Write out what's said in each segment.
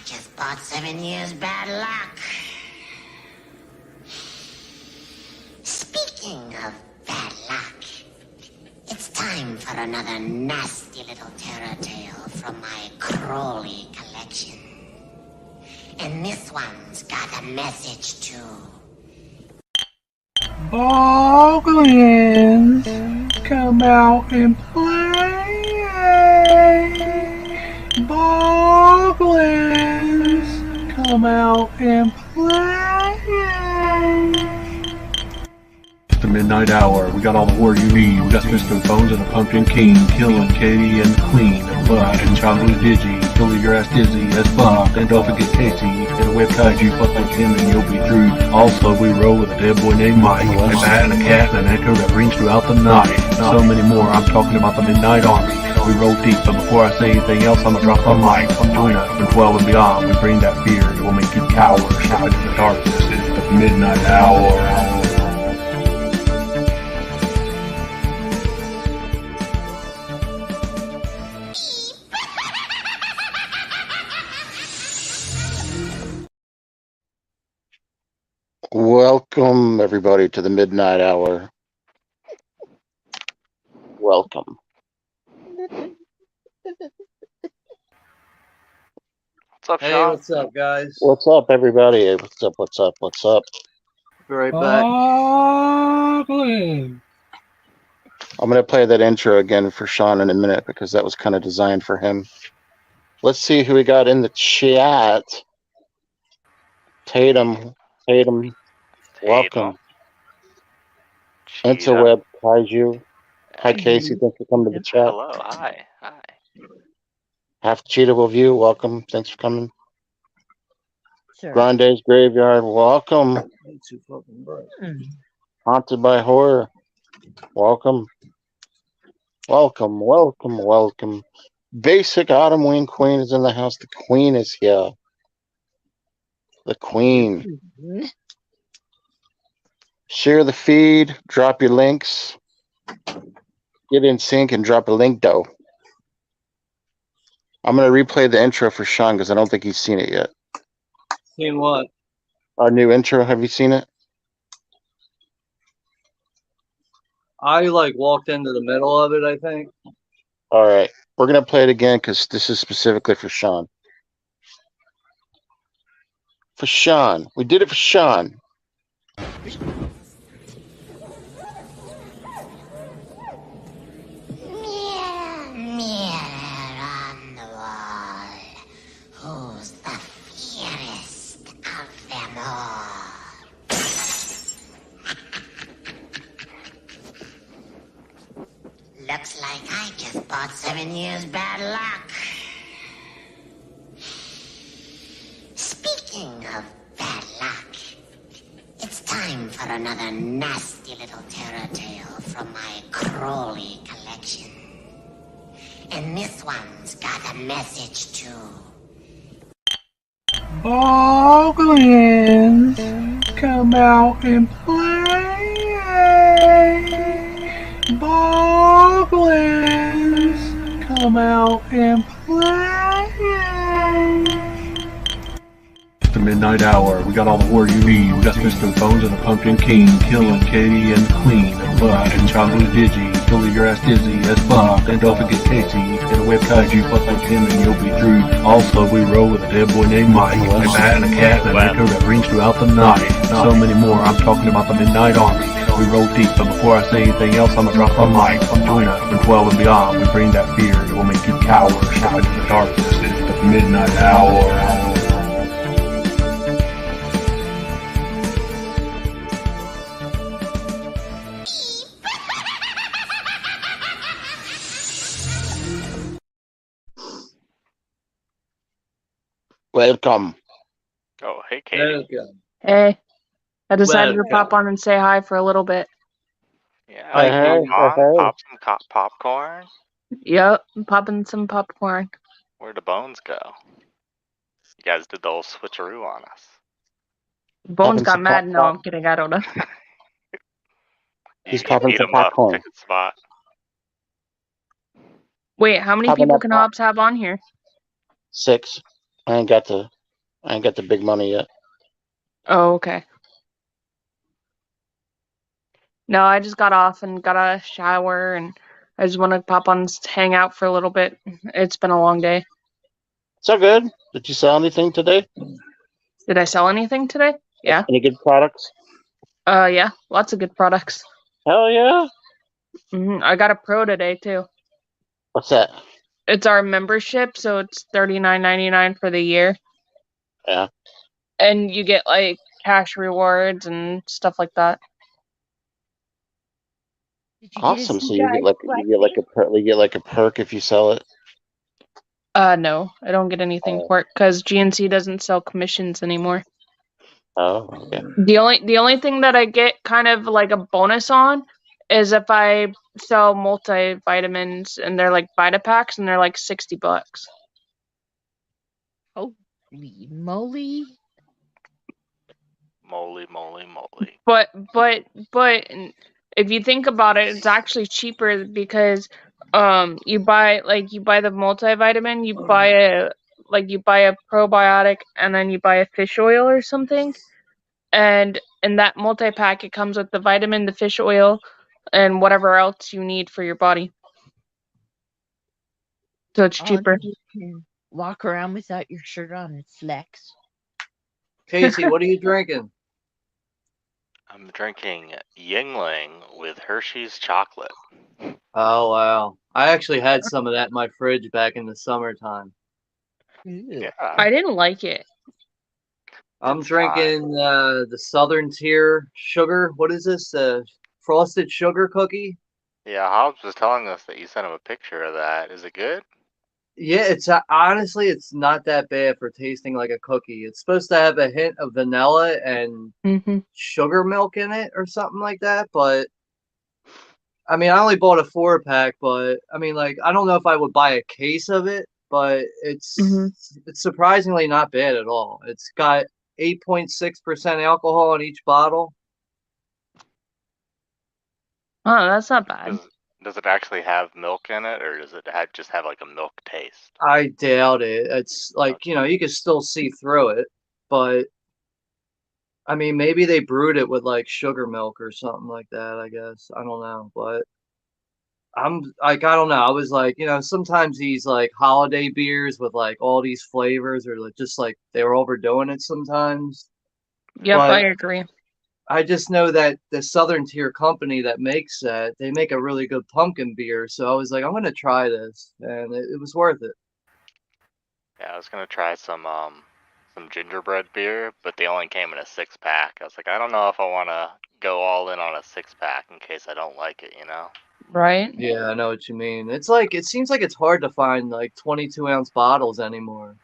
just bought 7 years bad luck. Speaking of bad luck, it's time for another nasty little terror tale from my Crowley collection. And this one's got a message too. Boglins, come out and play. Boglins, come out and play. It's the midnight hour. We got all the horror you need. We got Mr. Bones and the Pumpkin King, killing Katie and the Queen, and Bud and Chocolate Digi, till your ass dizzy as fuck. And don't forget Casey, and a web kaiju, fuck like him and you'll be through. Also, we roll with a dead boy named Mike, a bat and a cat and an echo that rings throughout the night. So many more. I'm talking about the Midnight Army. We roll deep, but before I say anything else, I'ma drop the mic. Join us from 12 and beyond. We bring that fear that will make you cower. Step into the darkness. It's the midnight hour. Welcome, everybody, to the Midnight Hour. Welcome. What's up, Hey, Sean? what's up, guys? What's up, everybody? What's up, what's up, what's up? Be right back. Boglins. I'm going to play that intro again for Sean in a minute because that was kind of designed for him. Let's see who we got in the chat. Tatum, welcome. Interweb Kaiju. Hi, Casey. Thanks for coming to the chat. Hello, hi. Half Cheatable View, welcome. Thanks for coming. Sure. Grande's Graveyard, welcome. Too fucking bright. Haunted by Horror, welcome. Welcome, welcome, welcome. Basic Autumn Wing Queen is in the house. The Queen is here. The Queen. Share the feed, drop your links. Get in sync and drop a link, though. I'm going to replay the intro for Sean because I don't think he's seen it yet. Seen what? Our new intro, have you seen it? I walked into the middle of it, I think. All right. We're going to play it again because this is specifically for Sean. For Sean. We did it for Sean. Mirror on the wall, who's the fiercest of them all? Looks like I just bought 7 years bad luck. Speaking of bad luck, it's time for another nasty little terror tale from my Crowley collection. And this one's got a message too. Boglins, come out and play. Boglins, come out and play. It's the midnight hour. We got all the horror you need. We got Mr. Bones and the Pumpkin King, killing Katie and the Queen, and Bud and Chocolate Digi, till your ass dizzy as fuck. And don't forget Casey, and a web kaiju, fuck like him and you'll be through. Also, we roll with a dead boy named Mike, a bat and a cat and an echo that rings throughout the night. So many more. I'm talking about the Midnight Army. We roll deep, but before I say anything else, I'ma drop the mic. Join us from 12 and beyond. We bring that fear that will make you cower. Step into the darkness. It's the midnight hour. Welcome. Oh, hey, Katie. Hey, I decided to Welcome. pop on and say hi for a little bit. Yeah, Hey, come on, hey. pop some popcorn. Yep, popping some popcorn. Where'd the bones go? You guys did the old switcheroo on us. Bones Popping got some mad. No, popcorn. I'm kidding. I don't know. He's You popping beat some him up, popcorn. pick a spot. Wait, how many Popping people that can pop. Hobbs have on here? 6. I ain't got to I ain't got the big money yet. Oh, okay. No, I just got off and got a shower, and I just want to pop on, hang out for a little bit. It's been a long day. So good. Did you sell anything today? Did I sell anything today? Yeah. Any good products? Yeah, lots of good products. Hell yeah. I got a pro today too. What's that? It's our membership, so it's $39.99 for the year, Yeah. and you get like cash rewards and stuff like that. Did you Awesome. get a So you get like a perk if you sell it. No, I don't get anything Oh. for it because GNC doesn't sell commissions anymore. Oh, okay. The only thing that I get kind of like a bonus on is if I sell multivitamins, and they're like Vitapacks, and they're like $60. Holy moly. Moly. But if you think about it, it's actually cheaper because you buy the multivitamin, you buy a probiotic, and then you buy a fish oil or something. And in that multi-pack, it comes with the vitamin, the fish oil, and whatever else you need for your body. So it's cheaper. You can walk around without your shirt on and flex. Casey, what are you drinking? I'm drinking Yingling with Hershey's chocolate. Oh, wow. I actually had some of that in my fridge back in the summertime. Yeah. I didn't like it. I'm It's drinking the Southern Tier sugar. What is this? Frosted sugar cookie? Yeah, Hobbs was telling us that you sent him a picture of that. Is it good? Yeah, it's honestly, it's not that bad for tasting like a cookie. It's supposed to have a hint of vanilla and sugar milk in it or something like that. But I mean, I only bought a 4-pack, but I mean, like, I don't know if I would buy a case of it, but it's surprisingly not bad at all. It's got 8.6% alcohol in each bottle. Oh, that's not bad. Does it actually have milk in it, or does it just have like a milk taste? I doubt it. It's like, you can still see through it, but I mean, maybe they brewed it with like sugar milk or something like that, I guess. I don't know, but I'm like, I don't know. I was like, sometimes these like holiday beers with like all these flavors are like just like they were overdoing it sometimes. Yep, But I agree. I just know that the Southern Tier company that makes that, they make a really good pumpkin beer. So I was like, I'm gonna try this, and it was worth it. Yeah, I was gonna try some gingerbread beer, but they only came in a 6-pack. I was like, I don't know if I want to go all in on a 6-pack in case I don't like it, Right? Yeah, I know what you mean. It's like it seems like it's hard to find like 22-ounce bottles anymore.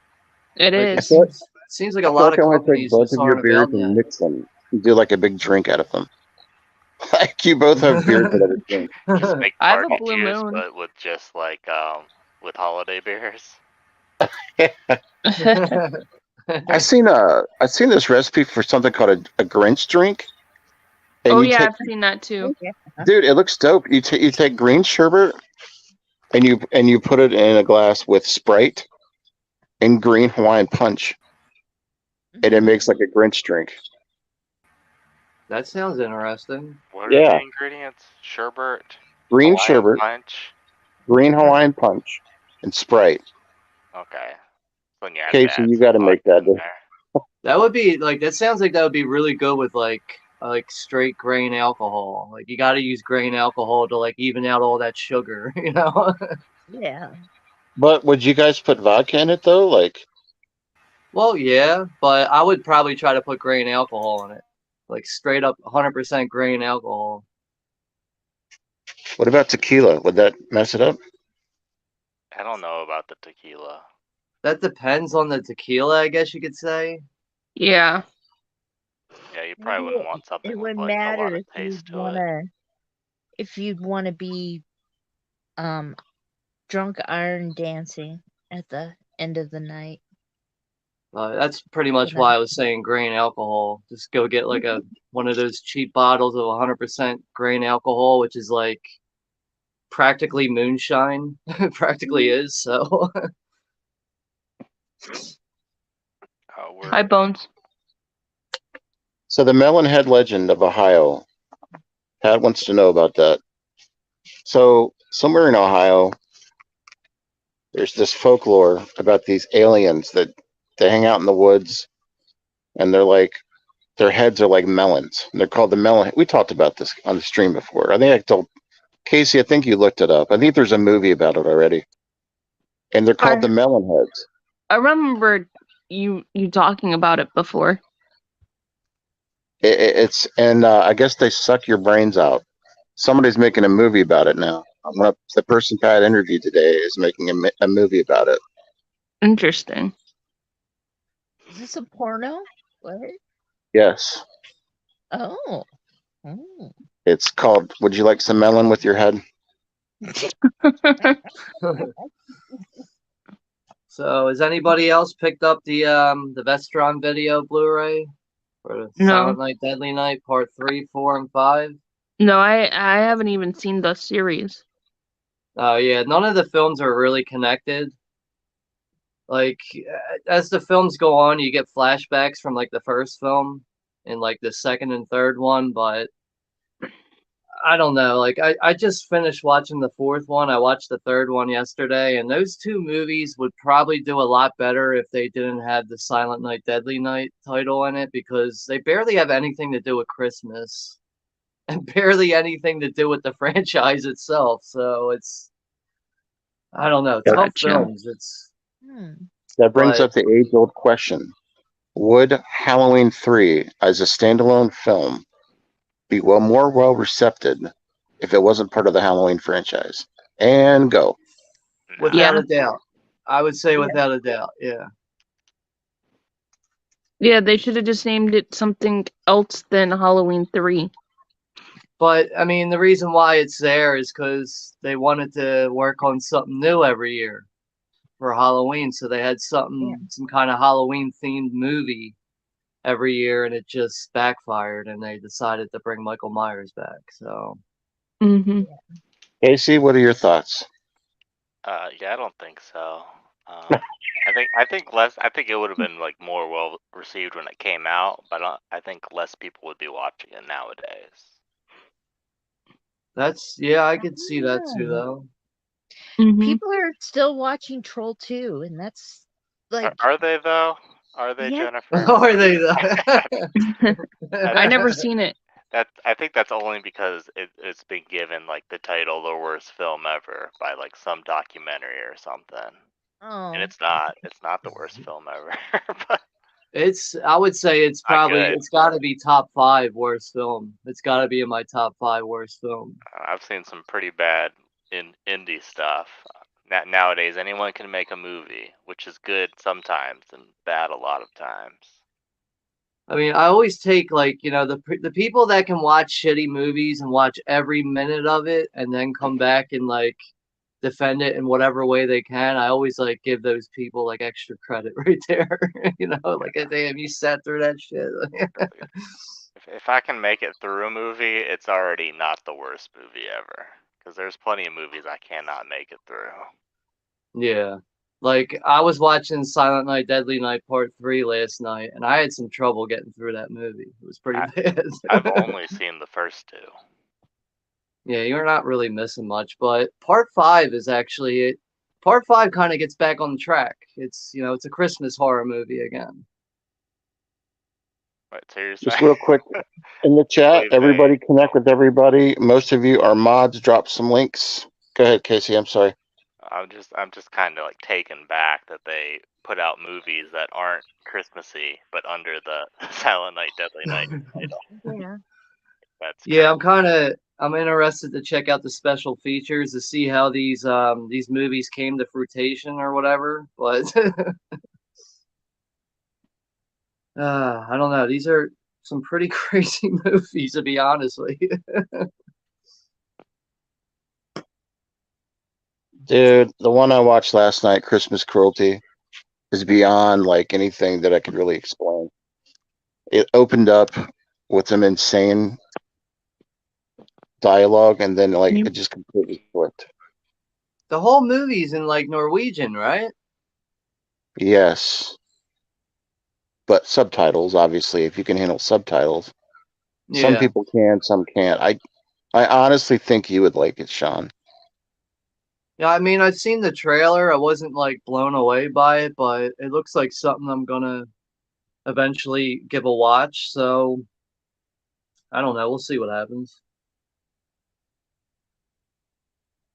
It Like is. seems like a I feel lot like of I want to take companies both just of your aren't beers about and that. mix them. Do like a big drink out of them. Like you both have beers that are drink. Just make I have a party Blue juice, Moon. but with just like with holiday beers. I've seen this recipe for something called a Grinch drink. And Oh you yeah, take, I've seen that too. dude, it looks dope. You take green sherbet and you put it in a glass with Sprite and green Hawaiian punch, and it makes like a Grinch drink. That sounds interesting. What are Yeah, the ingredients? Sherbet, green Hawaiian sherbet, punch. green Hawaiian punch, and Sprite. Okay. So then you have to Casey, add you some got to make vodka that. in Dude. there. That would be like that sounds like that would be really good with like straight grain alcohol. Like you got to use grain alcohol to like even out all that sugar, Yeah. But would you guys put vodka in it though? Like, Well, yeah, but I would probably try to put grain alcohol in it. Like straight up 100% grain alcohol. what about tequila? Would that mess it up? I don't know about the tequila. That depends on the tequila, I guess you could say. Yeah. Yeah, you probably wouldn't want It something with wouldn't like a matter lot of taste to it. if you'd want to be drunk iron dancing at the end of the night. That's pretty much why I was saying grain alcohol. Just go get like one of those cheap bottles of 100% grain alcohol, which is like practically moonshine. Practically is. So Hi, Bones. So the Melonhead legend of Ohio. Pat wants to know about that. So somewhere in Ohio, there's this folklore about these aliens that they hang out in the woods, and they're like their heads are like melons. And they're called the melon. We talked about this on the stream before. I think I told Casey. I think you looked it up. I think there's a movie about it already, and they're called the melon heads. I remember you talking about it before. It's and I guess they suck your brains out. Somebody's making a movie about it now. The person Pat interviewed today is making a movie about it. Interesting. Is this a porno? What? Yes. Oh. Oh. It's called "Would You Like Some Melon with Your Head?" So, has anybody else picked up the Vestron video Blu-ray for Silent Night, Deadly Night Part 3, 4, and 5? No, I haven't even seen the series. Oh yeah, none of the films are really connected. Like as the films go on, you get flashbacks from like the first film and like the second and third one, but I don't know. Like I just finished watching the fourth one. I watched the third one yesterday, and those two movies would probably do a lot better if they didn't have the Silent Night, Deadly Night title in it, because they barely have anything to do with Christmas and barely anything to do with the franchise itself. So it's, I don't know, tough films. It's that brings up the age-old question: would Halloween 3 as a standalone film be more well received if it wasn't part of the Halloween franchise? And go. Without a doubt. I would say without a doubt, yeah. Yeah, they should have just named it something else than Halloween 3. But, I mean, the reason why it's there is because they wanted to work on something new every year for Halloween. So they had some kind of Halloween-themed movie every year, and it just backfired, and they decided to bring Michael Myers back. So, Casey, what are your thoughts? Yeah, I don't think so. I think it would have been like more well received when it came out, but I think less people would be watching it nowadays. That's I could see that too, though. People are still watching Troll 2, and that's like. Are they though? Are they, Jennifer? Are they though? I never seen it. I think that's only because it's been given like the title "The Worst Film Ever" by like some documentary or something. Oh. And it's not the worst film ever. But I would say it's probably, it's got to be top 5 worst film. It's got to be in my top 5 worst film. I've seen some pretty bad indie stuff. Nowadays, anyone can make a movie, which is good sometimes and bad a lot of times. I mean, I always take like, the people that can watch shitty movies and watch every minute of it and then come back and like defend it in whatever way they can. I always like give those people like extra credit right there. Like, damn, you sat through that shit. If I can make it through a movie, it's already not the worst movie ever. Because there's plenty of movies I cannot make it through. Yeah. Like, I was watching Silent Night, Deadly Night Part 3 last night, and I had some trouble getting through that movie. It was pretty bad. I've only seen the first 2. Yeah, you're not really missing much, but Part 5 is actually it. Part 5 kind of gets back on track. It's, it's a Christmas horror movie again. Wait, seriously? Just real quick, in the chat, everybody connect with everybody. Most of you are mods. Drop some links. Go ahead, Casey. I'm sorry. I'm just kind of like taken back that they put out movies that aren't Christmassy, but under the Silent Night, Deadly Night title. Yeah. I'm interested to check out the special features to see how these movies came to fruition or whatever. But I don't know. These are some pretty crazy movies, to be honest with you. Dude, the one I watched last night, Christmas Cruelty, is beyond like anything that I could really explain. It opened up with some insane dialogue, and then like it just completely flipped. The whole movie's in like Norwegian, right? Yes. but subtitles, obviously, if you can handle subtitles. Some Yeah. people can, some can't. I honestly think you would like it, Sean. Yeah, I mean, I've seen the trailer. I wasn't like blown away by it, but it looks like something I'm gonna eventually give a watch. So I don't know. We'll see what happens.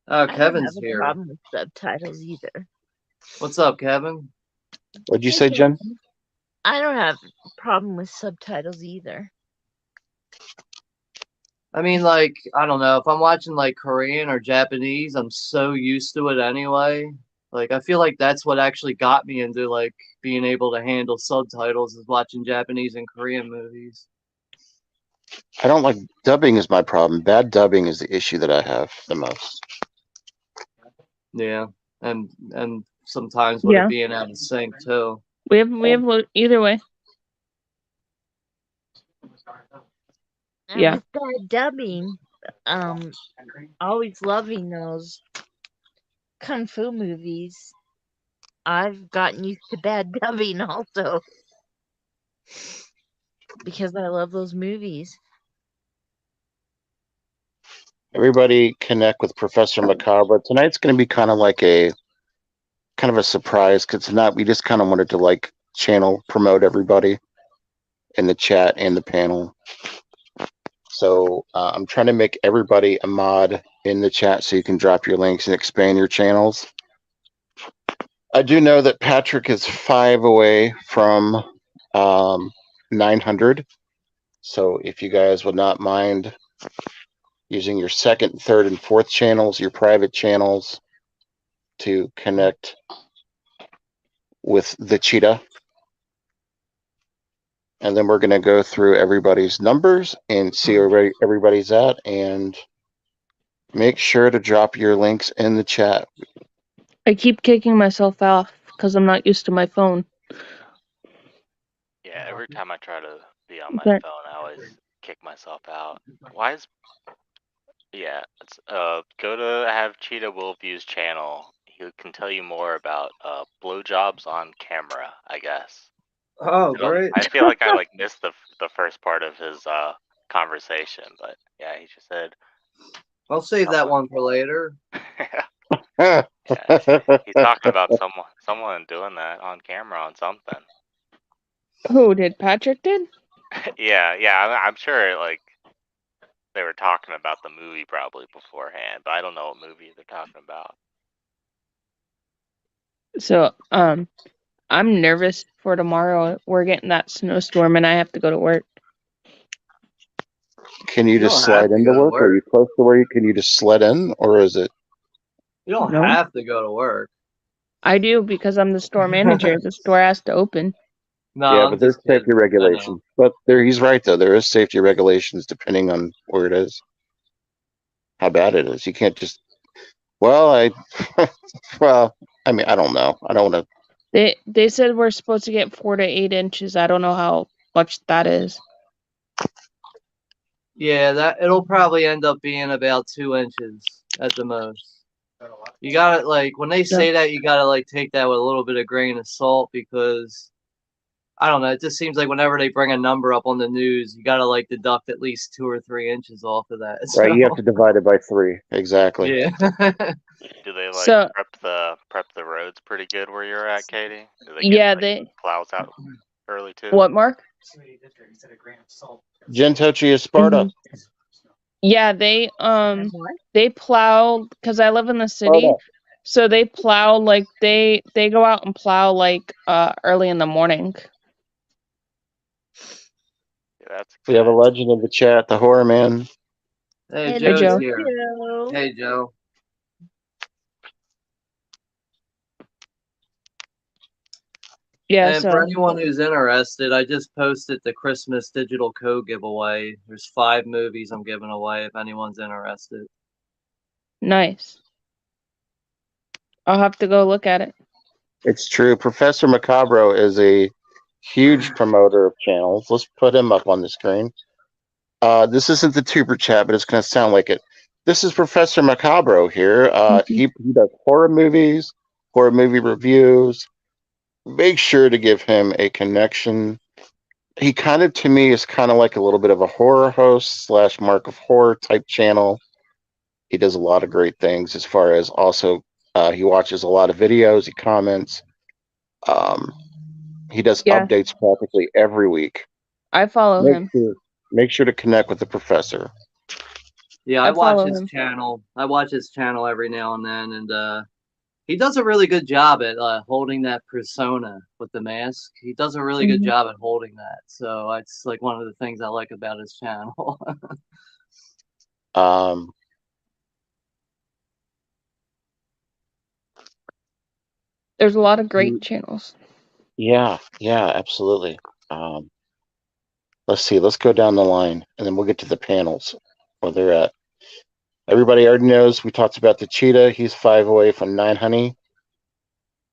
Oh, I don't Kevin's have a here. problem with subtitles either. What's up, Kevin? What'd you Hey, say, Jen? Kevin. I don't have a problem with subtitles either. I mean, like, I don't know. If I'm watching like Korean or Japanese, I'm so used to it anyway. Like, I feel like that's what actually got me into like being able to handle subtitles is watching Japanese and Korean movies. I don't like dubbing is my problem. Bad dubbing is the issue that I have the most. Yeah, and sometimes with it being out of sync too. We have either way. And Yeah. with bad dubbing, always loving those kung fu movies, I've gotten used to bad dubbing also because I love those movies. Everybody connect with Professor Macabre. Tonight's going to be kind of a surprise because tonight we just kind of wanted to like channel promote everybody in the chat and the panel. So I'm trying to make everybody a mod in the chat so you can drop your links and expand your channels. I do know that Patrick is 5 away from 900. So if you guys would not mind using your second, third, and fourth channels, your private channels, to connect with the cheetah. And then we're going to go through everybody's numbers and see where everybody's at, and make sure to drop your links in the chat. I keep kicking myself off because I'm not used to my phone. Yeah, every time I try to be on my But phone, I always kick myself out. Why is... Yeah, it's, go to have Cheetah Wolfview's channel. He can tell you more about blowjobs on camera, I guess. Oh, great. I feel like I like missed the first part of his conversation, but yeah, he just said. I'll save that one for later. Yeah, he's talking about someone doing that on camera on something. who did? Patrick did? yeah, I'm sure like they were talking about the movie probably beforehand, but I don't know what movie they're talking about. So, I'm nervous for tomorrow. We're getting that snowstorm and I have to go to work. Can you You just don't slide have to into go to work? Are you work. close to where can you just sled in, or is it? You don't No. have to go to work. I do because I'm the store manager. The store has to open. No, Yeah, I'm but there's just kidding. safety regulations. But he's right though. There is safety regulations depending on where it is, how bad it is. You can't just. Well, I mean, I don't know. I don't want to. They said we're supposed to get 4 to 8 inches. I don't know how much that is. Yeah, that it'll probably end up being about 2 inches at the most. You gotta like when they say that, you gotta like take that with a little bit of grain of salt because I don't know. It just seems like whenever they bring a number up on the news, you gotta like deduct at least 2 or 3 inches off of that. Right, you have So, to divide it by 3. Exactly. yeah. Do they like So prep the roads pretty good where you're at, Katie? Do they yeah, get like, plows out early too? What, Mark? Gentochi Sparta. Mm-hmm. Yeah, they plow because I live in the city, Sparta. so they plow like they go out and plow like early in the morning. Yeah, that's We have a legend in the chat, the horror man. Hey, Joe. Joe's here. Hey, Joe. Yeah, And for anyone who's interested, I just posted the Christmas digital code giveaway. There's 5 movies I'm giving away if anyone's interested. Nice. I'll have to go look at it. It's true. Professor Macabro is a huge promoter of channels. Let's put him up on the screen. This isn't the tuber chat, but it's going to sound like it. This is Professor Macabro here. He does horror movies, horror movie reviews. Make sure to give him a connection he kind of, to me, is kind of like a little bit of a horror host slash Mark of Horror type channel. He does a lot of great things as far as also he watches a lot of videos, he comments. Um, he does Yeah, updates practically every week. I follow Make him. sure make sure to connect with the professor. Yeah, I I watch follow his him. channel. I watch his channel every now and then, and he does a really good job at holding that persona with the mask. He does a really good Mhm. job at holding that. So it's like one of the things I like about his channel. Um, There's a lot of great channels. yeah, absolutely. Let's see. Let's go down the line, and then we'll get to the panels where they're at. Everybody already knows we talked about the cheetah. He's 5 away from 9 honey.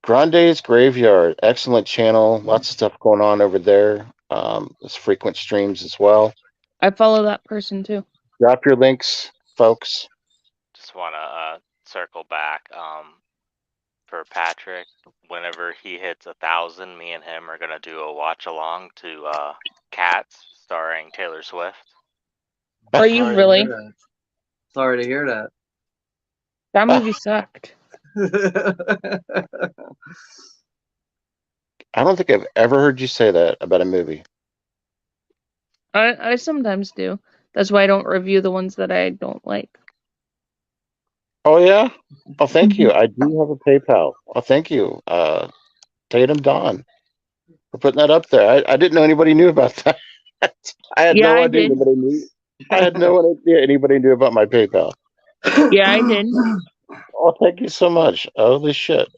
Grande's Graveyard, excellent channel. Lots of stuff going on over there. There's frequent streams as well. I follow that person too. Drop your links, folks. Just want to circle back for Patrick. Whenever he hits 1,000, me and him are gonna do a watch along to Cats, starring Taylor Swift. Are you really? Sorry to hear that. That movie sucked. I don't think I've ever heard you say that about a movie. I sometimes do. That's why I don't review the ones that I don't like. Oh yeah. Oh, thank you. Mhm. I do have a PayPal. Oh, thank you, Tatum Dawn, for putting that up there. I didn't know anybody knew about that. I had Yeah, no I idea did. anybody knew. I had no idea anybody knew about my PayPal. Yeah, I did. Oh, thank you so much. Holy shit.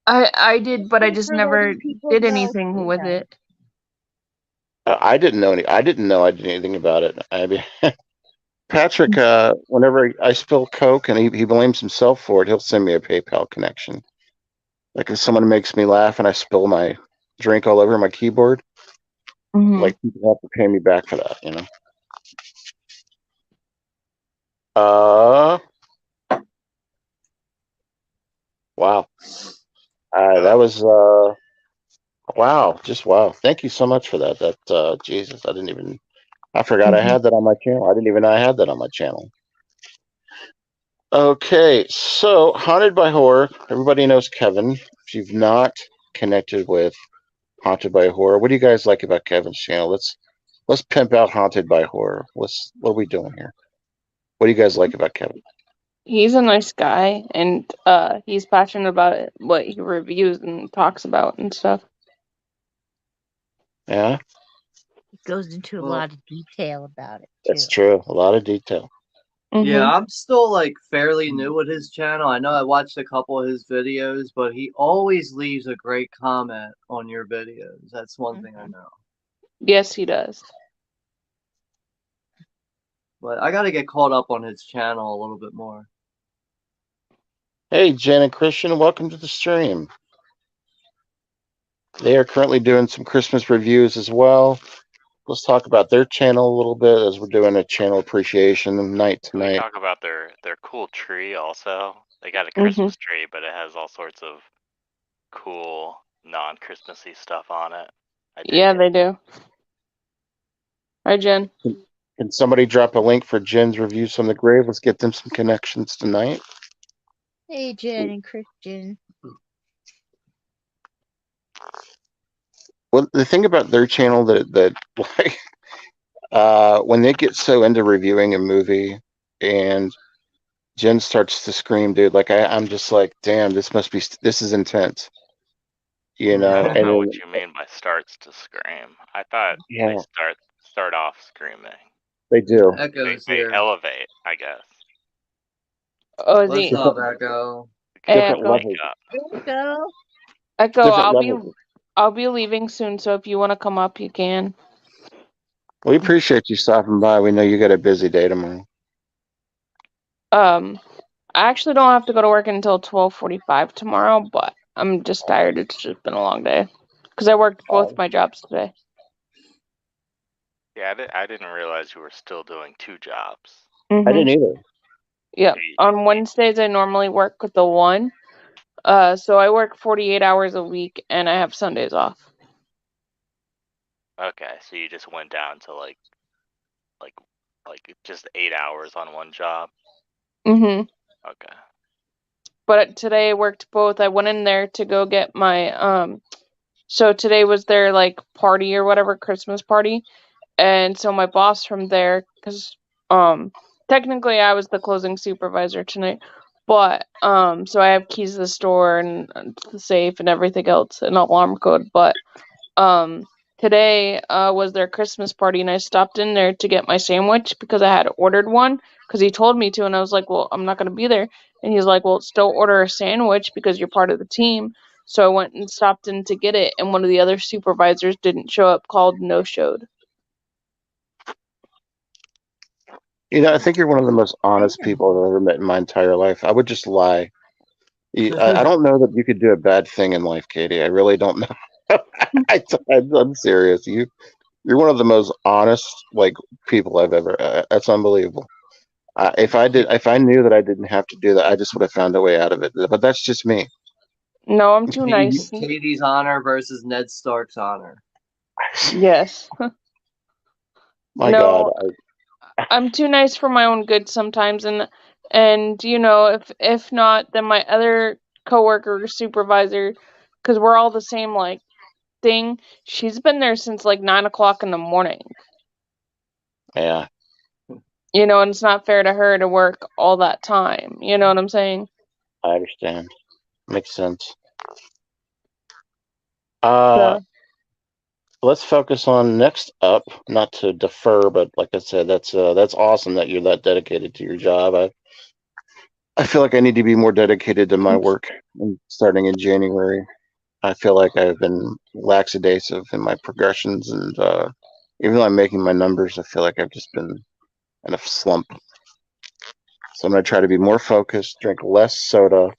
I did, but I Thanks just for never letting people did know, anything with Tina. it. I didn't know I didn't know I did anything about it. I mean, Patrick, whenever I spill Coke and he blames himself for it, he'll send me a PayPal connection. Like if someone makes me laugh and I spill my drink all over my keyboard, Mhm. like people have to pay me back for that, you know. Uh, wow. That was wow, just wow. Thank you so much for that. That Jesus, I forgot I Mhm. had that on my channel. I didn't even know I had that on my channel. Okay, so Haunted by Horror. Everybody knows Kevin. If you've not connected with Haunted by Horror, what do you guys like about Kevin's channel? Let's pimp out Haunted by Horror. What are we doing here? What do you guys like about Kevin? He's a nice guy, and he's passionate about it, what he reviews and talks about and stuff. Yeah, It goes into a Well, lot of detail about it that's too. true. A lot of detail. yeah, Mhm. I'm still like fairly new with his channel. I know I watched a couple of his videos, but he always leaves a great comment on your videos. That's one thing I Mhm. know. Yes, he does. But I got to get caught up on his channel a little bit more. Hey, Jen and Christian, welcome to the stream. They are currently doing some Christmas reviews as well. Let's talk about their channel a little bit as we're doing a channel appreciation night Can we tonight. talk about their cool tree also? They got a Mhm. Christmas tree, but it has all sorts of cool non-Christmassy stuff on it. I dig Yeah, it. they do. Hi, Jen. Can somebody drop a link for Jen's reviews from the grave? Let's get them some connections tonight. Hey, Jen and Christian. Well, the thing about their channel that like when they get so into reviewing a movie and Jen starts to scream, dude, like I'm just like, damn, this is intense, you I know. don't And know what then, you mean by starts to scream. I thought they yeah, start off screaming. they do. Echoes They here. elevate, I guess. Oh, is What's he? up, Different, Echo? Hey, different Echo. Wake levels, up. Go. Echo, different levels. I'll be leaving soon, so if you want to come up, you can. We appreciate you stopping by. We know you got a busy day tomorrow. I actually don't have to go to work until 12:45 tomorrow, but I'm just tired. It's just been a long day because I worked both my jobs today. Yeah, I didn't realize you were still doing 2 jobs. I Mhm. didn't either. Yep. Hey, On Wednesdays, I normally work with the one. So I work 48 hours a week, and I have Sundays off. Okay, so you just went down to like just 8 hours on one job. Mm-hmm. Okay. But today I worked both. I went in there to go get my so today was their like party or whatever, Christmas party. And so my boss from there, because technically I was the closing supervisor tonight, but so I have keys to the store and the safe and everything else and alarm code. But today was their Christmas party and I stopped in there to get my sandwich because I had ordered one because he told me to, and I was like, well, I'm not gonna be there. And he's like, well, still order a sandwich because you're part of the team. So I went and stopped in to get it, and one of the other supervisors didn't show up, called no showed. I think you're one of the most honest people I've ever met in my entire life. I would just lie. I don't know that you could do a bad thing in life, Katie. I really don't know. I'm serious. You're one of the most honest people I've ever. That's unbelievable. If I knew that I didn't have to do that, I just would have found a way out of it. But that's just me. No, I'm too nice. Katie's honor versus Ned Stark's honor. Yes. My No, God, I'm too nice for my own good sometimes, and if not, then my other coworker or supervisor, because we're all the same like thing. She's been there since like 9 o'clock in the morning. yeah, And it's not fair to her to work all that time. You know what I'm saying? I understand. Makes sense. So, Let's focus on next up. Not to defer, but like I said, that's awesome that you're that dedicated to your job. I feel like I need to be more dedicated to my work, starting in January. I feel like I've been lackadaisical in my progressions, and even though I'm making my numbers, I feel like I've just been in a slump. So I'm going to try to be more focused, drink less soda,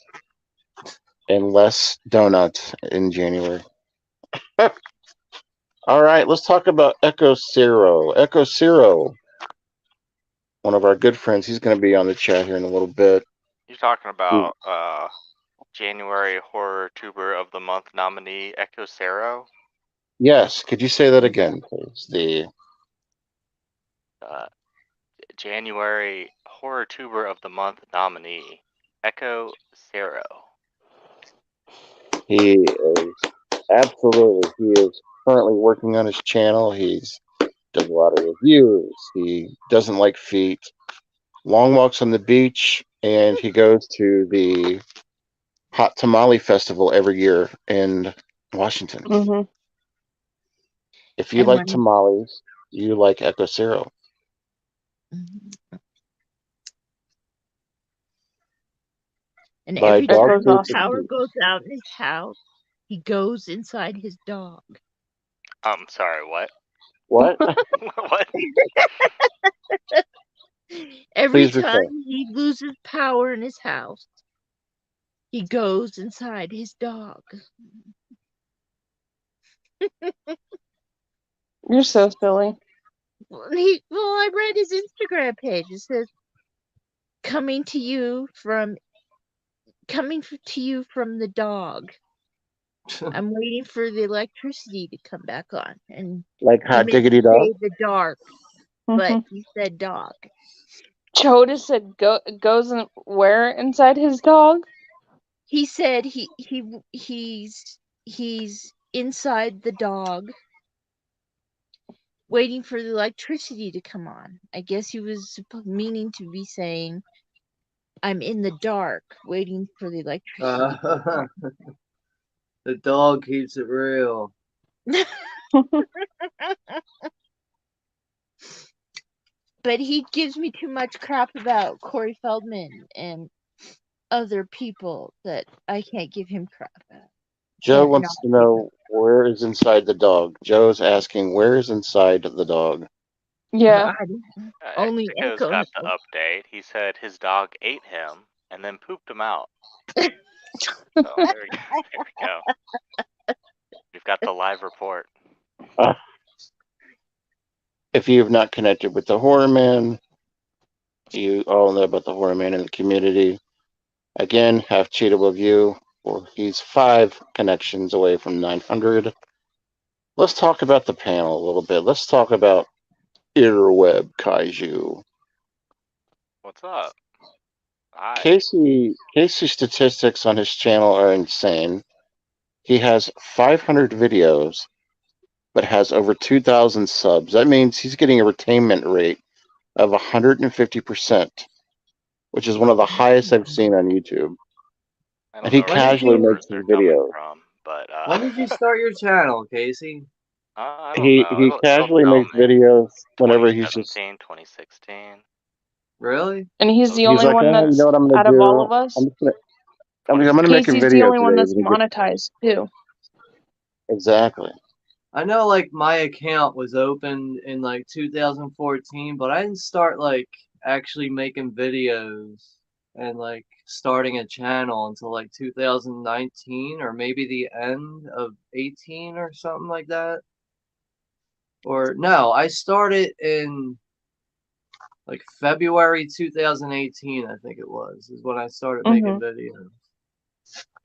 and less donuts in January. All right, let's talk about Echo Zero. Echo Zero, one of our good friends, he's going to be on the chat here in a little bit. You're talking about January Horror Tuber of the Month nominee Echo Zero? Yes, could you say that again, please? The January Horror Tuber of the Month nominee Echo Zero. He is absolutely. He is currently working on his channel. He's does a lot of reviews. He doesn't like feet. Long walks on the beach, and he goes to the Hot Tamale Festival every year in Washington. mm-hmm. If you like tamales, you like Echo Zero. And every time the power goes out in his house, he goes inside his dog. I'm sorry, what? What? What? Every time he loses power in his house, he goes inside his dog. You're so silly. Well, I read his Instagram page. It says, coming to you from the dog. I'm waiting for the electricity to come back on. And like Hot Diggity Dog? The dark, but he said dog. Choda said goes where inside his dog? He said he's inside the dog, waiting for the electricity to come on. I guess he was meaning to be saying, I'm in the dark, waiting for the electricity. The dog keeps it real. But he gives me too much crap about Corey Feldman and other people that I can't give him crap about. Joe wants to know where is inside the dog. Joe's asking where is inside the dog. Yeah. Only Echo's got the update. He said his dog ate him and then pooped him out. So there we go. We've got the live report. If you have not connected with the Horror Man, you all know about the Horror Man in the community. Again, have Cheetah with you. He's 5 connections away from 900. let's talk about the panel a little bit. Let's talk about Earweb Kaiju. What's up? Hi. Casey's statistics on his channel are insane. He has 500 videos, but has over 2,000 subs. That means he's getting a retainment rate of 150%, which is one of the highest I've seen on YouTube. I And don't he know where When these did casually you makes numbers his are coming videos. from, but when did you start your channel, Casey? I don't He know. he It'll casually tell makes me. videos whenever he's just 2017, 2016. Really? And he's the he's only like, one you know that's what I'm gonna out of all do? of us. I'm gonna make a 2016. Casey's the video only one today. that's monetized too. Exactly. I know like my account was opened in like 2014, but I didn't start like actually making videos and like starting a channel until like 2019 or maybe the end of 18 or something like that. Or no, I started in like February 2018, I think it was, is when I started making videos.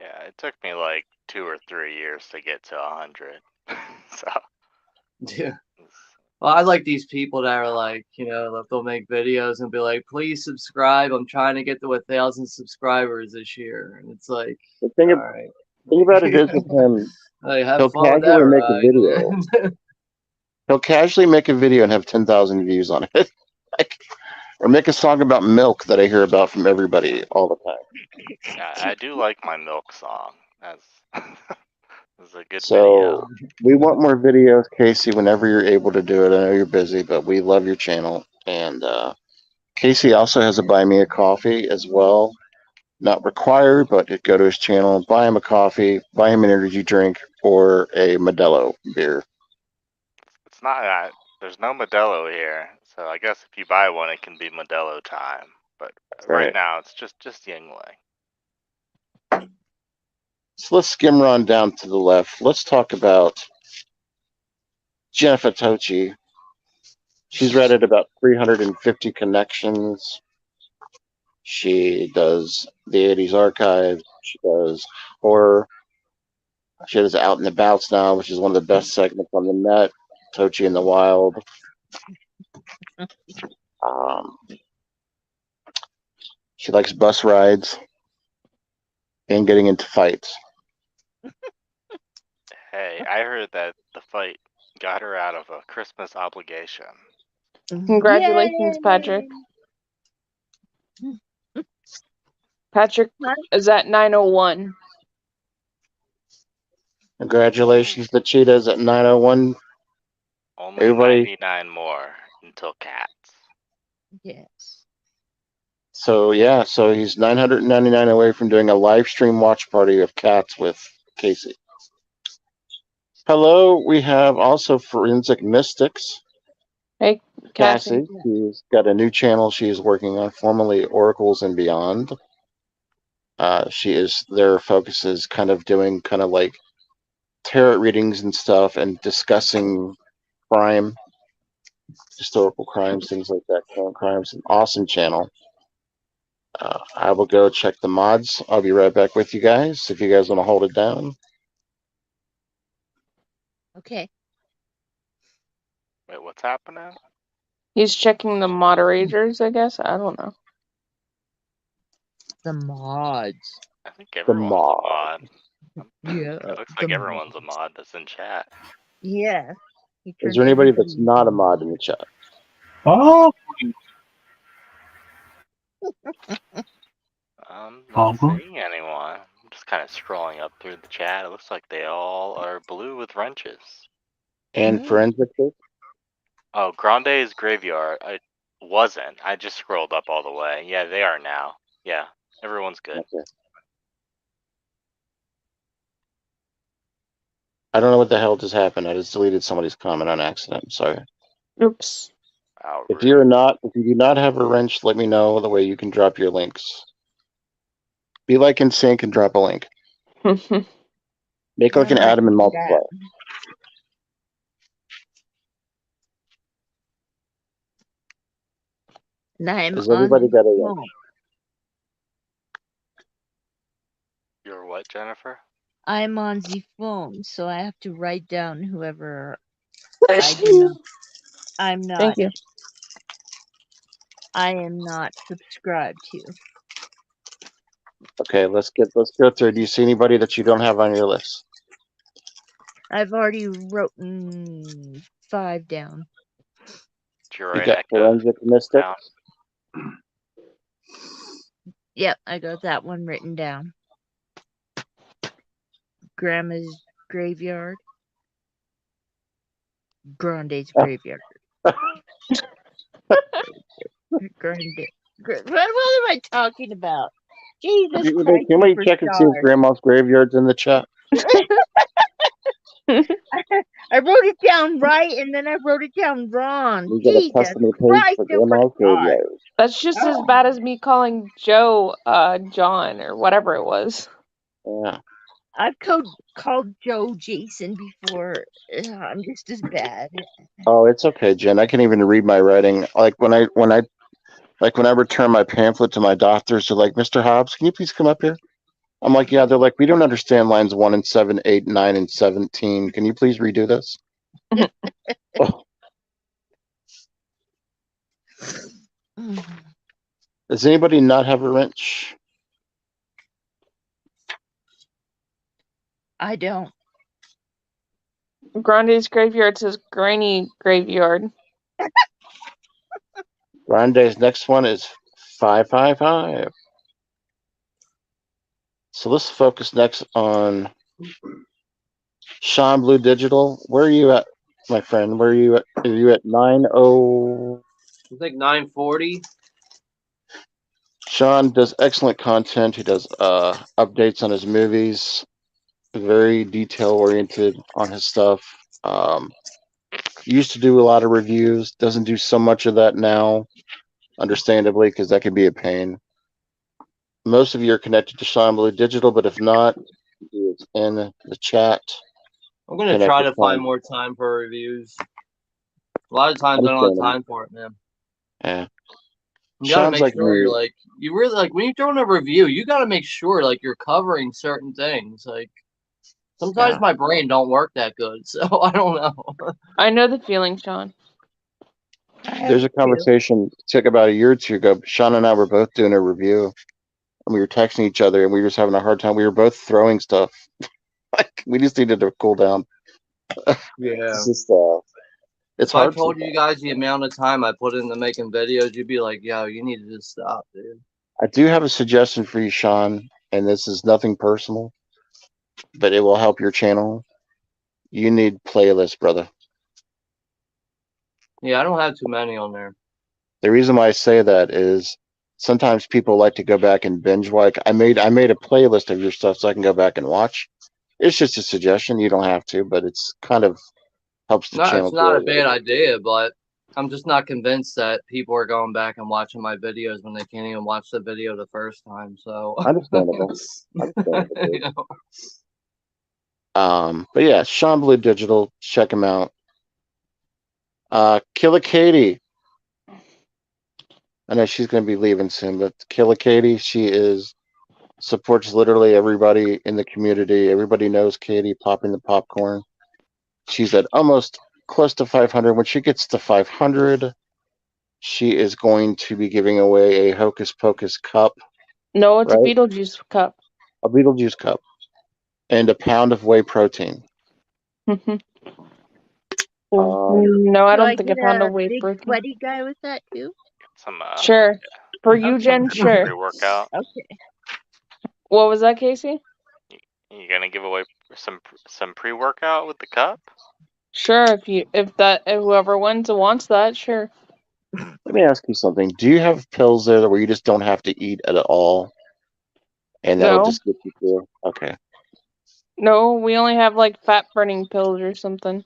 Yeah, it took me like 2 or 3 years to get to 100. So Yeah. Well, I like these people that are like, you know, that they'll make videos and be like, please subscribe. I'm trying to get to 1,000 subscribers this year. And it's like, The all right. thing about it is with him, Like, have he'll fun with that casually make a ride. video. He'll casually make a video and have 10,000 views on it. Or make a song about milk that I hear about from everybody all the time. yeah, I do like my milk song. That's a good So video. we want more videos, Casey, whenever you're able to do it. I know you're busy, but we love your channel. And Casey also has a Buy Me a Coffee as well. Not required, but go to his channel, buy him a coffee, buy him an energy drink, or a Modelo beer. It's not that. There's no Modelo here, so I guess if you buy one, it can be Modelo time. But right Right. now, it's just Yingling. So let's skim run down to the left. Let's talk about Jennifer Tochi. She's read at about 350 connections. She does the 80s archive. She does horror. She does Out and Abouts now, which is one of the best segments on the net. Tochi in the Wild. Um, she likes bus rides and getting into fights. Hey, I heard that the fight got her out of a Christmas obligation. Congratulations, Patrick. Patrick is at 901. Congratulations to Cheetahs at 901. Only Everybody. 99 more until Cats. Yes. So yeah, so he's 999 away from doing a live stream watch party of Cats with Casey. Hello, we have also Forensic Mystics. Hey, Cassie. She's got a new channel she's working on, formerly Oracles and Beyond. Their focus is kind of doing kind of like tarot readings and stuff and discussing crime, historical crimes, things like that, current crimes. An awesome channel. I will go check the mods. I'll be right back with you guys if you guys want to hold it down. Okay. Wait, what's happening? He's checking the moderators, I guess. I don't know. The mods. I think everyone's a mod. Yeah. It looks like everyone's a mod that's in chat. Yeah. Is there anybody that's not a mod in the chat? Oh, I'm not Papa. seeing anyone. I'm just kind of scrolling up through the chat. It looks like they all are blue with wrenches. And Forensic? Oh, Grande's Graveyard. I wasn't. I just scrolled up all the way. Yeah, they are now. Yeah, everyone's good. Okay. I don't know what the hell just happened. I just deleted somebody's comment on accident. Sorry. Oops. If you do not have a wrench, let me know the way you can drop your links. Be like in sync and drop a link. Make like an Adam and multiply. Has everybody got a wrench? You're what, Jennifer? I'm on the phone, so I have to write down whoever I do not. I'm not. Thank you. I am not subscribed to. Okay, let's go through. Do you see anybody that you don't have on your list? I've already written 5 down. Did you You write got Echo Forensic Mystic. down? Yep, I got that one written down. Grandma's Graveyard. Grande's Graveyard. Grande. What am I talking about? Jesus Christ, Can we check and see if superstar. Grandma's Graveyard's in the chat? I wrote it down right, and then I wrote it down wrong. We got a Jesus customer page Christ, for Grandma's superstar. Graveyard. That's just as bad as me calling Joe, John, or whatever it was. Yeah. I've called Joe Jason before. I'm just as bad. Oh, it's okay, Jen. I can even read my writing. Like when I return my pamphlet to my doctors, they're like, "Mr. Hobbs, can you please come up here?" I'm like, "Yeah." They're like, "We don't understand lines 1 and 7, 8, 9, and 17. Can you please redo this?" Oh. Does anybody not have a wrench? I don't. Grande's Graveyard says Grainy Graveyard. Grande's next one is 555. So let's focus next on Sean Blue Digital. Where are you at, my friend? Where are you at? Are you at 90? I think 940. Sean does excellent content. He does updates on his movies. Very detail oriented on his stuff. Used to do a lot of reviews. Doesn't do so much of that now, understandably, because that can be a pain. Most of you are connected to Sean Blue Digital, but if not, he is in the chat. I'm gonna try to find more time for reviews. A lot of times I don't have time for it, man. Yeah. You gotta Sean's make like sure me. you're like, you really like when you're doing a review, you gotta make sure like you're covering certain things. Like sometimes my brain don't work that good, so I don't know. I know the feeling, Sean. There's a conversation took about a year or two ago. Sean and I were both doing a review, and we were texting each other, and we were just having a hard time. We were both throwing stuff. Like we just needed to cool down. Yeah. It's just it's if I hard. told you guys the amount of time I put into making videos, you'd be like, "Yo, you need to just stop, dude." I do have a suggestion for you, Sean, and this is nothing personal, but it will help your channel. You need playlists, brother. Yeah, I don't have too many on there. The reason why I say that is sometimes people like to go back and binge watch. I made a playlist of your stuff so I can go back and watch. It's just a suggestion. You don't have to, but it's kind of helps the No, channel it's not a grow. bad idea, but I'm just not convinced that people are going back and watching my videos when they can't even watch the video the first time. So Understandable. you know. But yeah, Sean Blue Digital, check him out. Killer Katie. I know she's gonna be leaving soon, but Killer Katie, she supports literally everybody in the community. Everybody knows Katie popping the popcorn. She's at almost close to 500. When she gets to 500, she is going to be giving away a Hocus Pocus cup. No, it's a Beetlejuice cup. A Beetlejuice cup. And a pound of whey protein. No, I don't think a pound of whey big protein. sweaty guy with that too. Some sure. For you, Jen, sure. Pre-workout. Okay. What was that, Casey? You gonna give away some pre-workout with the cup? Sure, if whoever wants that, sure. Let me ask you something. Do you have pills there where you just don't have to eat at all? And that'll just get you through? Okay. No, we only have like fat burning pills or something.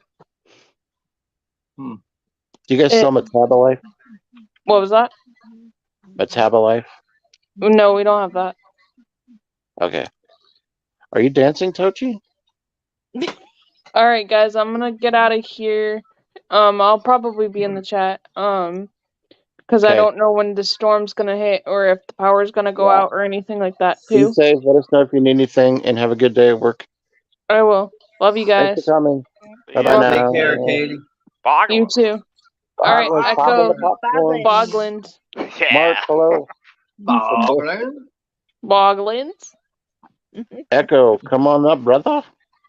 Do you guys sell Metabolife? What was that? Metabolife? No, we don't have that. Okay. Are you dancing, Tochi? Alright, guys, I'm gonna get out of here. I'll probably be in the chat. Because I don't know when the storm's gonna hit or if the power's gonna go out or anything like that, too. Be safe. Let us know if you need anything and have a good day at work. I will. Love you Thanks guys. for coming. Bye bye Yeah. now. Take care, Katie. You Boggles. too. All right, Boggles, popping the Echo popcorn. Bogland. Mark, Yeah. hello. Bogland. Echo, come on up, brother.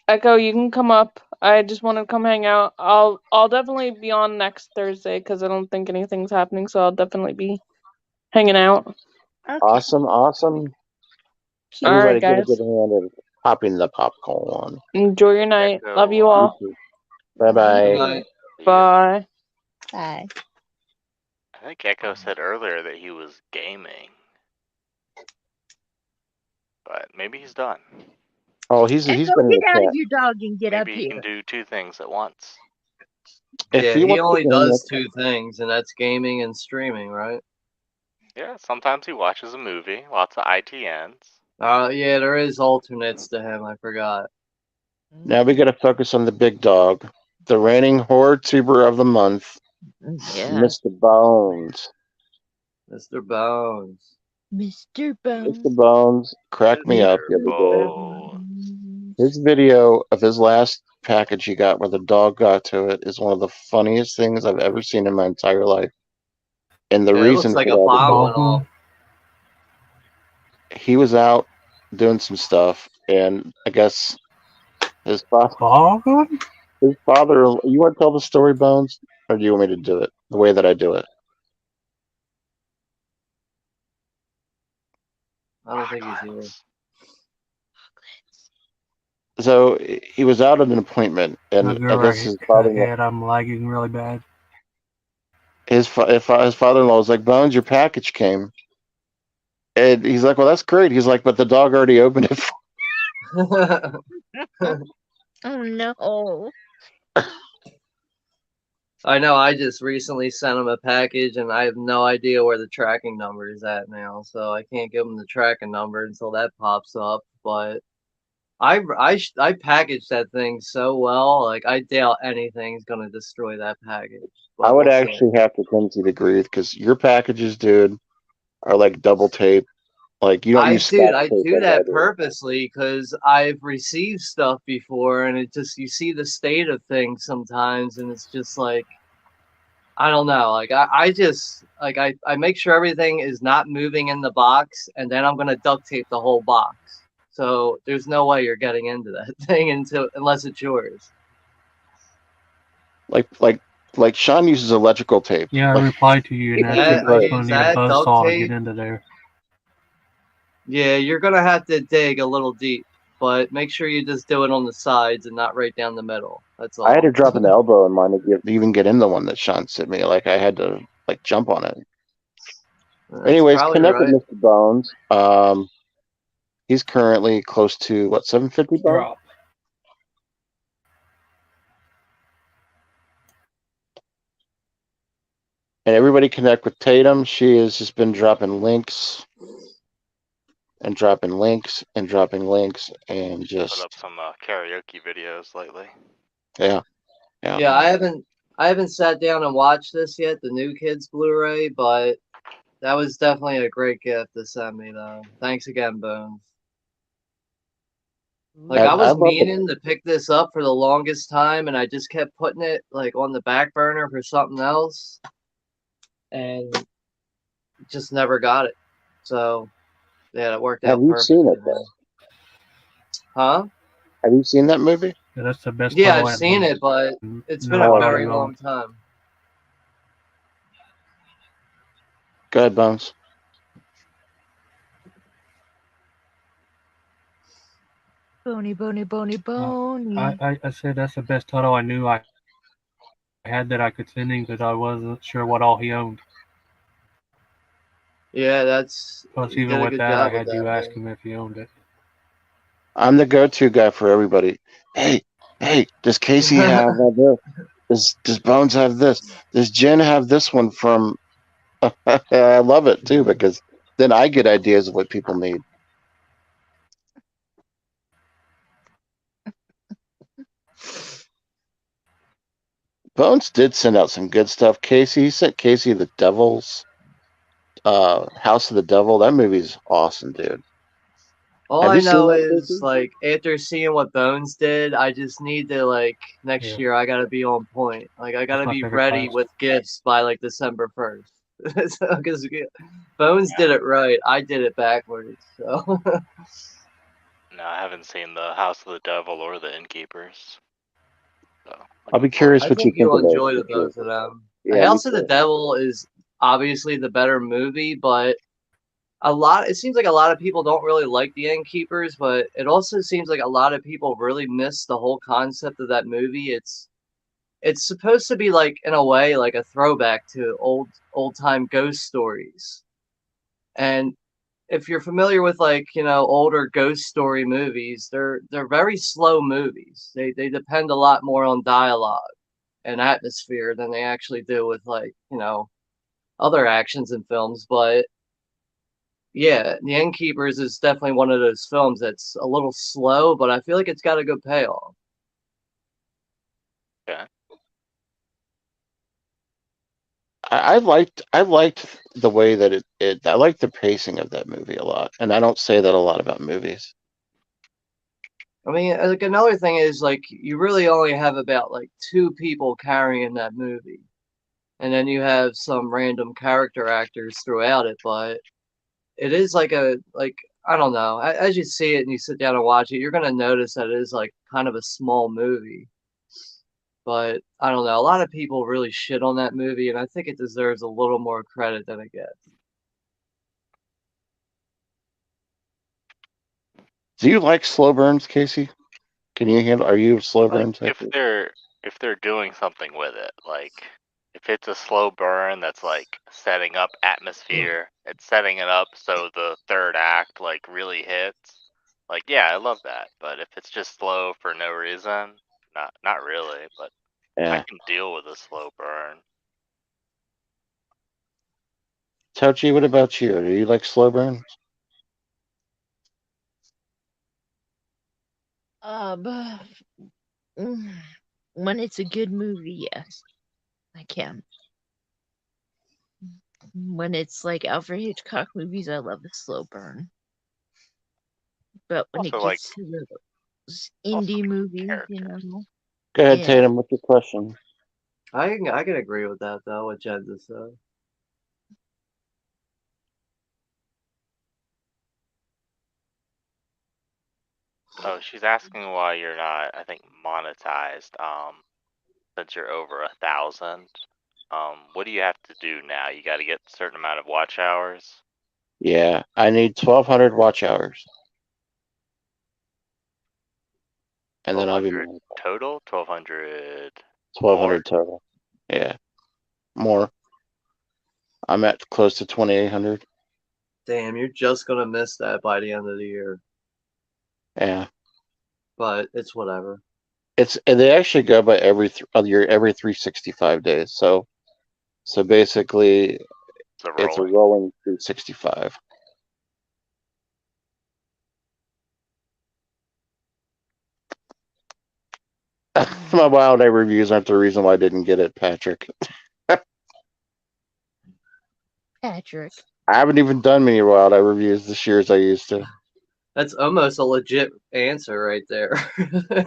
Echo, you can come up. I just want to come hang out. I'll definitely be on next Thursday because I don't think anything's happening, so I'll definitely be hanging out. Okay. Awesome. All Everybody right, get a guys. good hand at popping the popcorn. Enjoy your night. Echo, Love you all. Bye bye. Bye. Yeah. Bye. Bye. I think Echo said earlier that he was gaming. But maybe he's done. Oh, he's Echo, been in get the out of chat. your dog and get up Maybe he here. can do two things at once. If Yeah, he he wants only to does two things, and that's gaming and streaming, right? Yeah, sometimes he watches a movie, lots of ITNs. Yeah, there is alternates to him. I forgot. now we got to focus on the big dog, the reigning horror tuber of the month, Yeah. Mr. Bones. Mr. Bones. Mr. Bones. Mr. Bones cracked me up the other day. His video of his last package he got where the dog got to it is one of the funniest things I've ever seen in my entire life. And the Yeah, it looks reason like for a that bomb went off. is he was out doing some stuff, and I guess his father. His father. You want to tell the story, Bones, or do you want me to do it the way that I do it? I don't think he's here. Boggles. So he was out at an appointment, and I guess his father. I'm lagging really bad. His father-in-law was like, "Bones, your package came," and he's like, "Well, that's great." He's like, "But the dog already opened it." Oh no. I know, I just recently sent him a package, and I have no idea where the tracking number is at now, so I can't give him the tracking number until that pops up. But I packaged that thing so well, like I doubt anything's gonna destroy that package. But I would we'll see. actually have to come to the grief because your packages, dude, are like double tape. Like you don't use Scotch I tape do like I that do. purposely because I've received stuff before, and it just, you see the state of things sometimes, and it's just like, I don't know. Like I just like I make sure everything is not moving in the box, and then I'm gonna duct tape the whole box. So there's no way you're getting into that thing unless it's yours. Like Sean uses electrical tape. Yeah, I Like, replied to you, and Yeah, that Yeah, took I me use going to need a that duct buzzsaw to tape. get into there. Yeah, you're gonna have to dig a little deep, but make sure you just do it on the sides and not right down the middle. That's all. I had to drop an elbow in mine to even get in the one that Sean sent me. Like I had to like jump on it. That's Anyways, probably connect with right. Mr. Bones. He's currently close to what, 750 Bones? Drop. And everybody connect with Tatum. She has just been dropping links and dropping links and dropping links and Put just up some karaoke videos lately. yeah. Yeah, I haven't sat down and watched this yet, the New Kids Blu-ray, but that was definitely a great gift to send me, though. Thanks again, Bones. Like I was love it. meaning to pick this up for the longest time, and I just kept putting it like on the back burner for something else, and just never got it. So yeah, it worked out Have you perfectly. seen it though? Huh? Have you seen that movie? Yeah, that's the best. Yeah, photo I've seen it, but it's been No, a I very don't. long time. Go ahead, Bones. Bony, bony, bony, bony. I said that's the best title I knew I had that I could send him because I wasn't sure what all he owned. Yeah, that's. Plus, You even did a with good that, job I with had you that, ask man. him if he owned it. I'm the go-to guy for everybody. Hey, does Casey have this? Does Bones have this? Does Jen have this one from? I love it too because then I get ideas of what people need. Bones did send out some good stuff. He sent Casey the Devil's House of the Devil. That movie's awesome, dude. All Have I you seen know that, is Casey? like after seeing what Bones did, I just need to like next Yeah. year I gotta be on point. Like I That's gotta my be favorite ready class. with gifts by like December 1st. Because Bones did it right, I did it backwards. So No, I haven't seen the House of the Devil or the Innkeepers. So I'll be looking forward curious I to what you think think you'll of those enjoy for the sure. both of them. Yeah, me House of the too. Devil is obviously the better movie, but it seems like a lot of people don't really like the Innkeepers, but it also seems like a lot of people really miss the whole concept of that movie. It's supposed to be like in a way like a throwback to old time ghost stories. And if you're familiar with like, older ghost story movies, they're very slow movies. They depend a lot more on dialogue and atmosphere than they actually do with like, other actions in films, but yeah, The Innkeepers is definitely one of those films that's a little slow, but I feel like it's got a good payoff. yeah. I liked the way that it I liked the pacing of that movie a lot, and I don't say that a lot about movies. I mean, like another thing is like you really only have about like two people carrying that movie, and then you have some random character actors throughout it, but it is like I don't know. As you see it and you sit down and watch it, you're gonna notice that it is like kind of a small movie. But I don't know. A lot of people really shit on that movie, and I think it deserves a little more credit than it gets. Do you like slow burns, Casey? Can you handle? Are you a slow Like burn type? if they're doing something with it, like if it's a slow burn that's like setting up atmosphere, it's setting it up so the third act like really hits. Like yeah, I love that. But if it's just slow for no reason, not really. But I Yeah. can deal with a slow burn. Touchy, what about you? Do you like slow burns? But when it's a good movie, yes, I can. When it's like Alfred Hitchcock movies, I love the slow burn. But when it Also like gets to those also indie like movies, characters. Go ahead, yeah. Tatum. What's your question? I can agree with that though. What Jen just said. Oh, she's asking why you're not, I think, monetized. Since you're over 1,000. What do you have to do now? You got to get a certain amount of watch hours. Yeah, I need 1,200 watch hours, and then I'll be 1,200 monetized. total. 1,200 more. 1,200 total. Yeah, more. I'm at close to 2,800. Damn, you're just gonna miss that by the end of the year. Yeah, But it's whatever. and they actually go by every 365 days. So basically, It's a it's a rolling. rolling 365. My Wild Eye reviews aren't the reason why I didn't get it, Patrick. Patrick. I haven't even done many Wild Eye reviews this year as I used to. That's almost a legit answer right there.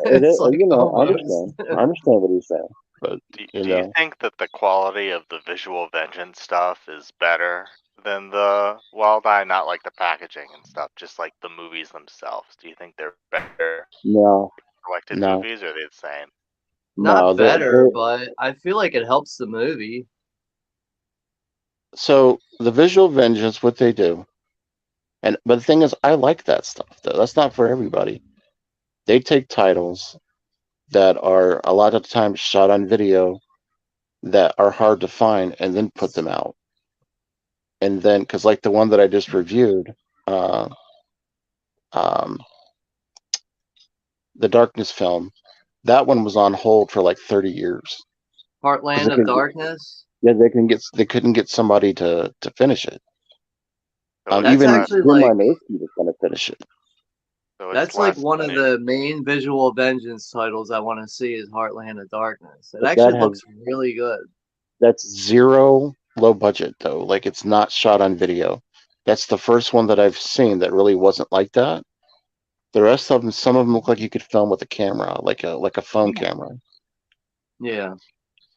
It is, It's like I almost. understand. I understand what he's saying, but Do you think that the quality of the visual vengeance stuff is better than the Wild Eye? Not like the packaging and stuff, just like the movies themselves. Do you think they're better no, selected no, movies, or are they the same? no. Not better, but I feel like it helps the movie. So the visual vengeance, what they do, but the thing is, I like that stuff. Though that's not for everybody. They take titles that are a lot of times shot on video that are hard to find, and then put them out. And then, because like the one that I just reviewed, uh, um, the Darkness film, that one was on hold for like 30 years because Heartland of Darkness. yeah, they couldn't get somebody to finish it. So it's That's Even less. actually Jim like Wynorski was going to finish it. So it's that's like less one of than the main visual vengeance titles I want to see is Heartland of Darkness. It But that actually has looks really good. that's zero low budget though. Like it's not shot on video. That's the first one that I've seen that really wasn't like that. The rest of them, some of them look like you could film with a camera, like a phone camera. Yeah.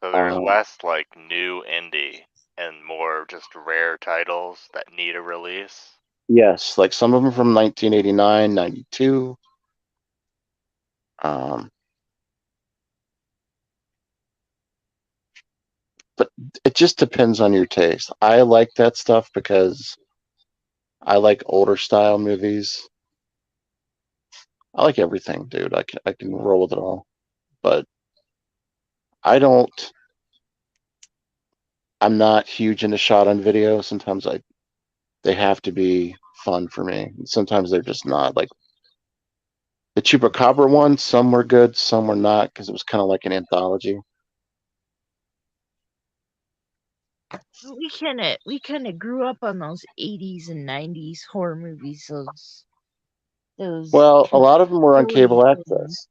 So there's Um, less like new indie and more just rare titles that need a release. yes, like some of them from 1989, 92. But it just depends on your taste. I like that stuff because I like older style movies. I like everything, dude. I can roll with it all. But I don't. I'm not huge into shot on video. Sometimes they have to be fun for me. Sometimes they're just not. Like the Chupacabra one, some were good, some were not, because it was kind of like an anthology. We kind of grew up on those 80s and 90s horror movies. Those Well, a King lot of them were on Billy cable and access,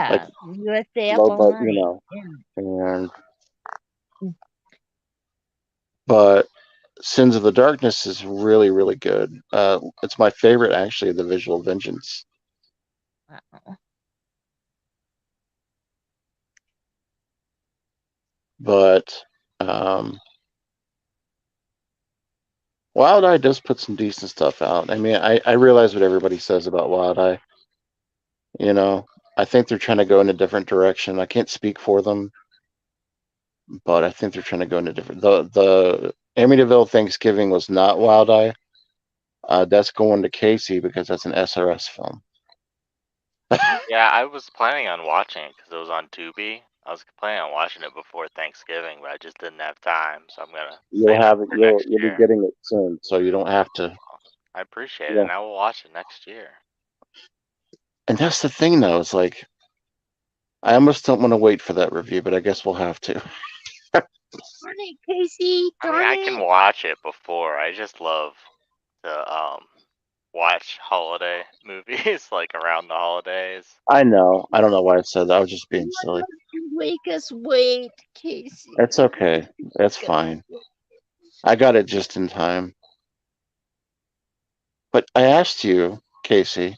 like yeah, USA up low, all but night. and Yeah. but Sins of the Darkness is really, really good. It's my favorite, actually, the Visual Vengeance. Wow. But Wild Eye does put some decent stuff out. I mean, I realize what everybody says about Wild Eye. You know, I think they're trying to go in a different direction. I can't speak for them, but I think they're trying to go in a different. The Amityville Thanksgiving was not Wild Eye. That's going to Casey because that's an SRS film. Yeah, I was planning on watching it because it was on Tubi. I was planning on watching it before Thanksgiving, but I just didn't have time, so I'm gonna You'll save it have it. for You'll next you'll be year. getting it soon, so you don't have to. I appreciate it, Yeah, and I will watch it next year. and that's the thing, though. It's like I almost don't want to wait for that review, but I guess we'll have to. Darn it, Casey! I mean, Darn I can it! watch it before. I just love to watch holiday movies like around the holidays. I know. I don't know why I said that. I was just being silly. Make us wait, Casey. It's okay. That's fine. I got it just in time. But I asked you, Casey.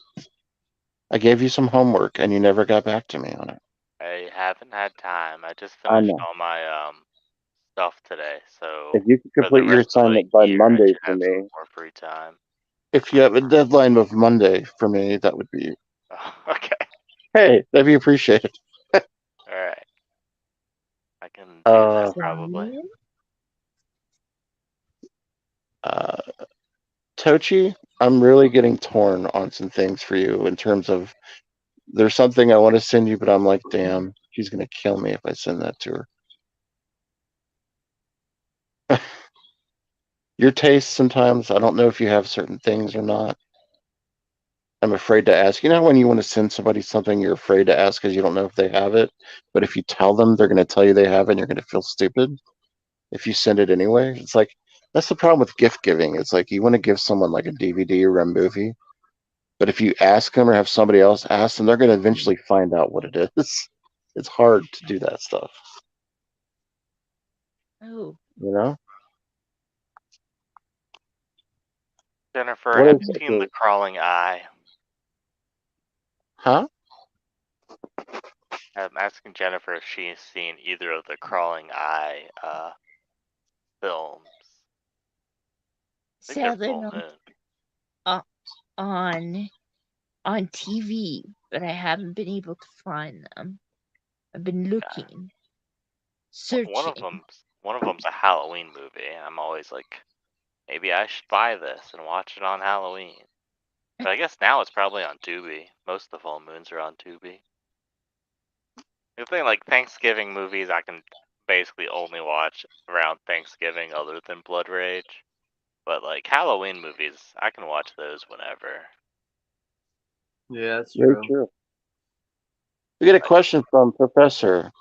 I gave you some homework, and you never got back to me on it. I haven't had time. I just I finished know. all my stuff today, If so you could for the complete your rest of the assignment by year, I Monday should for have some me, more free time. if you have a deadline of Monday for me, that would be Okay. hey, that'd be appreciated. All right. I can do that Uh, probably. uh, Tochi, I'm really getting torn on some things for you in terms of there's something I want to send you, but I'm like, damn, she's gonna kill me if I send that to her. Your taste sometimes, I don't know if you have certain things or not. I'm afraid to ask. You know when you want to send somebody something, you're afraid to ask because you don't know if they have it. But if you tell them, they're going to tell you they have it, and you're going to feel stupid if you send it anyway. It's like that's the problem with gift giving. It's like you want to give someone like a DVD or a movie, but if you ask them or have somebody else ask them, they're going to eventually find out what it is. It's hard to do that stuff, Oh, you know. Jennifer, What have is you seen The okay? Crawling Eye? Huh? I'm asking Jennifer if she's seen either of the Crawling Eye films. I think they're sadly Full not Moon. on on TV, but I haven't been able to find them. I've been Yeah. looking, One of searching. them's a Halloween movie. And I'm always like, maybe I should buy this and watch it on Halloween. But I guess now it's probably on Tubi. Most of the Full Moons are on Tubi. The thing, like Thanksgiving movies, I can basically only watch around Thanksgiving, other than Blood Rage. But like Halloween movies, I can watch those whenever. Yeah, that's Very true. true. We get a Like, question from Professor.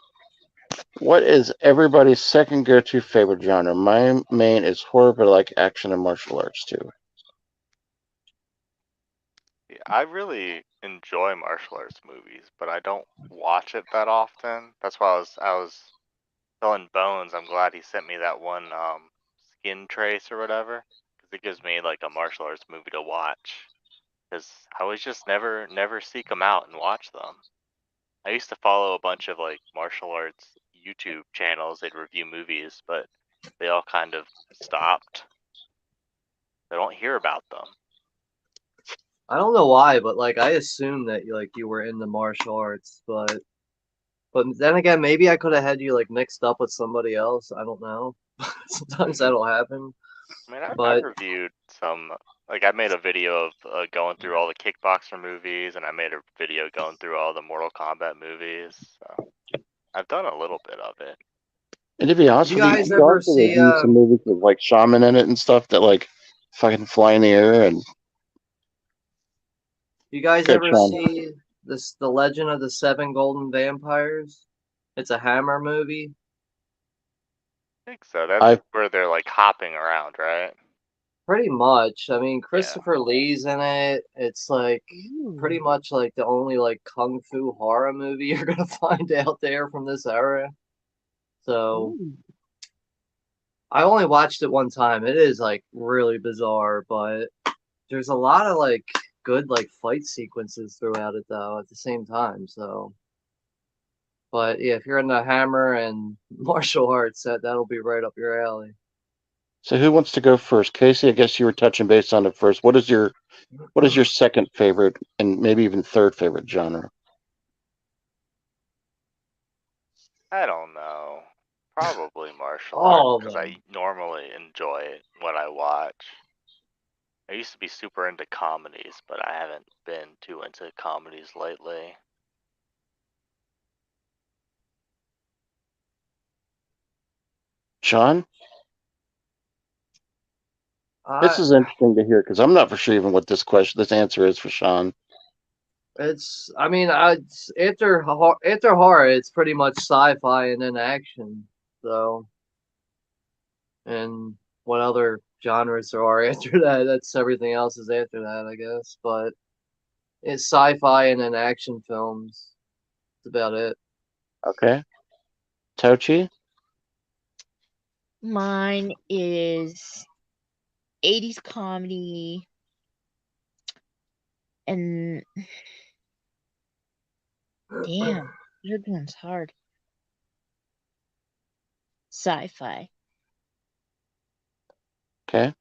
What is everybody's second go-to favorite genre? My main is horror, but I like action and martial arts too. I really enjoy martial arts movies, but I don't watch it that often. That's why I was telling Bones. I'm glad he sent me that one Skin Trace or whatever, because it gives me like a martial arts movie to watch. because I was just never seek them out and watch them. I used to follow a bunch of like martial arts YouTube channels. They'd review movies, but they all kind of stopped. I don't hear about them. I don't know why, but like I assumed that you were into martial arts, but then again, maybe I could have had you like mixed up with somebody else. I don't know. Sometimes that'll happen. I mean, I've But reviewed some. Like, I made a video of going through all the kickboxer movies, and I made a video going through all the Mortal Kombat movies. So I've done a little bit of it. And to be honest you with you, guys you ever also see review some movies with like shaman in it and stuff that like fucking fly in the air and you guys good ever Sean. see The Legend of the Seven Golden Vampires? It's a Hammer movie. I think so. That's I where they're like hopping around, right? Pretty much. I mean, Yeah. Christopher Lee's in it. It's like pretty Ooh. much like the only like kung fu horror movie you're gonna find out there from this era. So Ooh. I only watched it one time. It is like really bizarre, but there's a lot of like good like fight sequences throughout it though at the same time. So, but yeah, if you're into Hammer and martial arts, that'll be right up your alley. So who wants to go first? Casey, I guess you were touching base on it first. What is your second favorite and maybe even third favorite genre? I don't know. Probably martial All arts of because them. I normally enjoy it when I watch. I used to be super into comedies, but I haven't been too into comedies lately. Sean? This I is interesting to hear because I'm not for sure even what this answer is for Sean. I mean, after horror, it's pretty much sci-fi and then action. So, and what other genres there are after that? That's everything else is after that, I guess. But it's sci-fi and then action films. That's about it. Okay. Tochi? Mine is 80s comedy and damn, third one's hard. Sci-fi. Okay.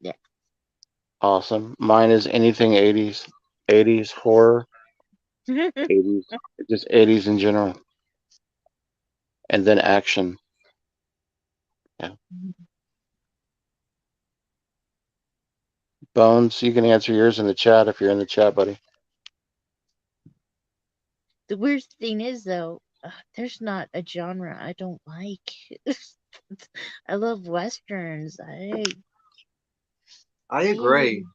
Yeah. Awesome. Mine is anything 80s. 80s horror, 80s, just 80s in general. And then action. Yeah. Bones, you can answer yours in the chat if you're in the chat, buddy. The weird thing is, though, there's not a genre I don't like. I love westerns. I agree.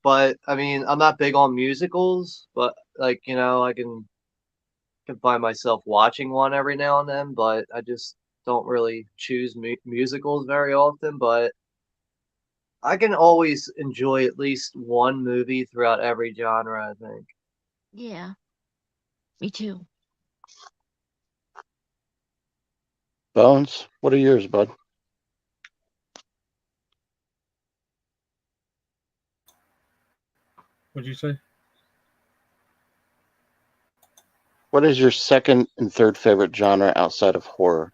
But I mean, I'm not big on musicals, but like, I can find myself watching one every now and then, but I just don't really choose musicals very often, but I can always enjoy at least one movie throughout every genre, I think. Yeah, me too. Bones, what are yours, bud? What'd you say? What is your second and third favorite genre outside of horror?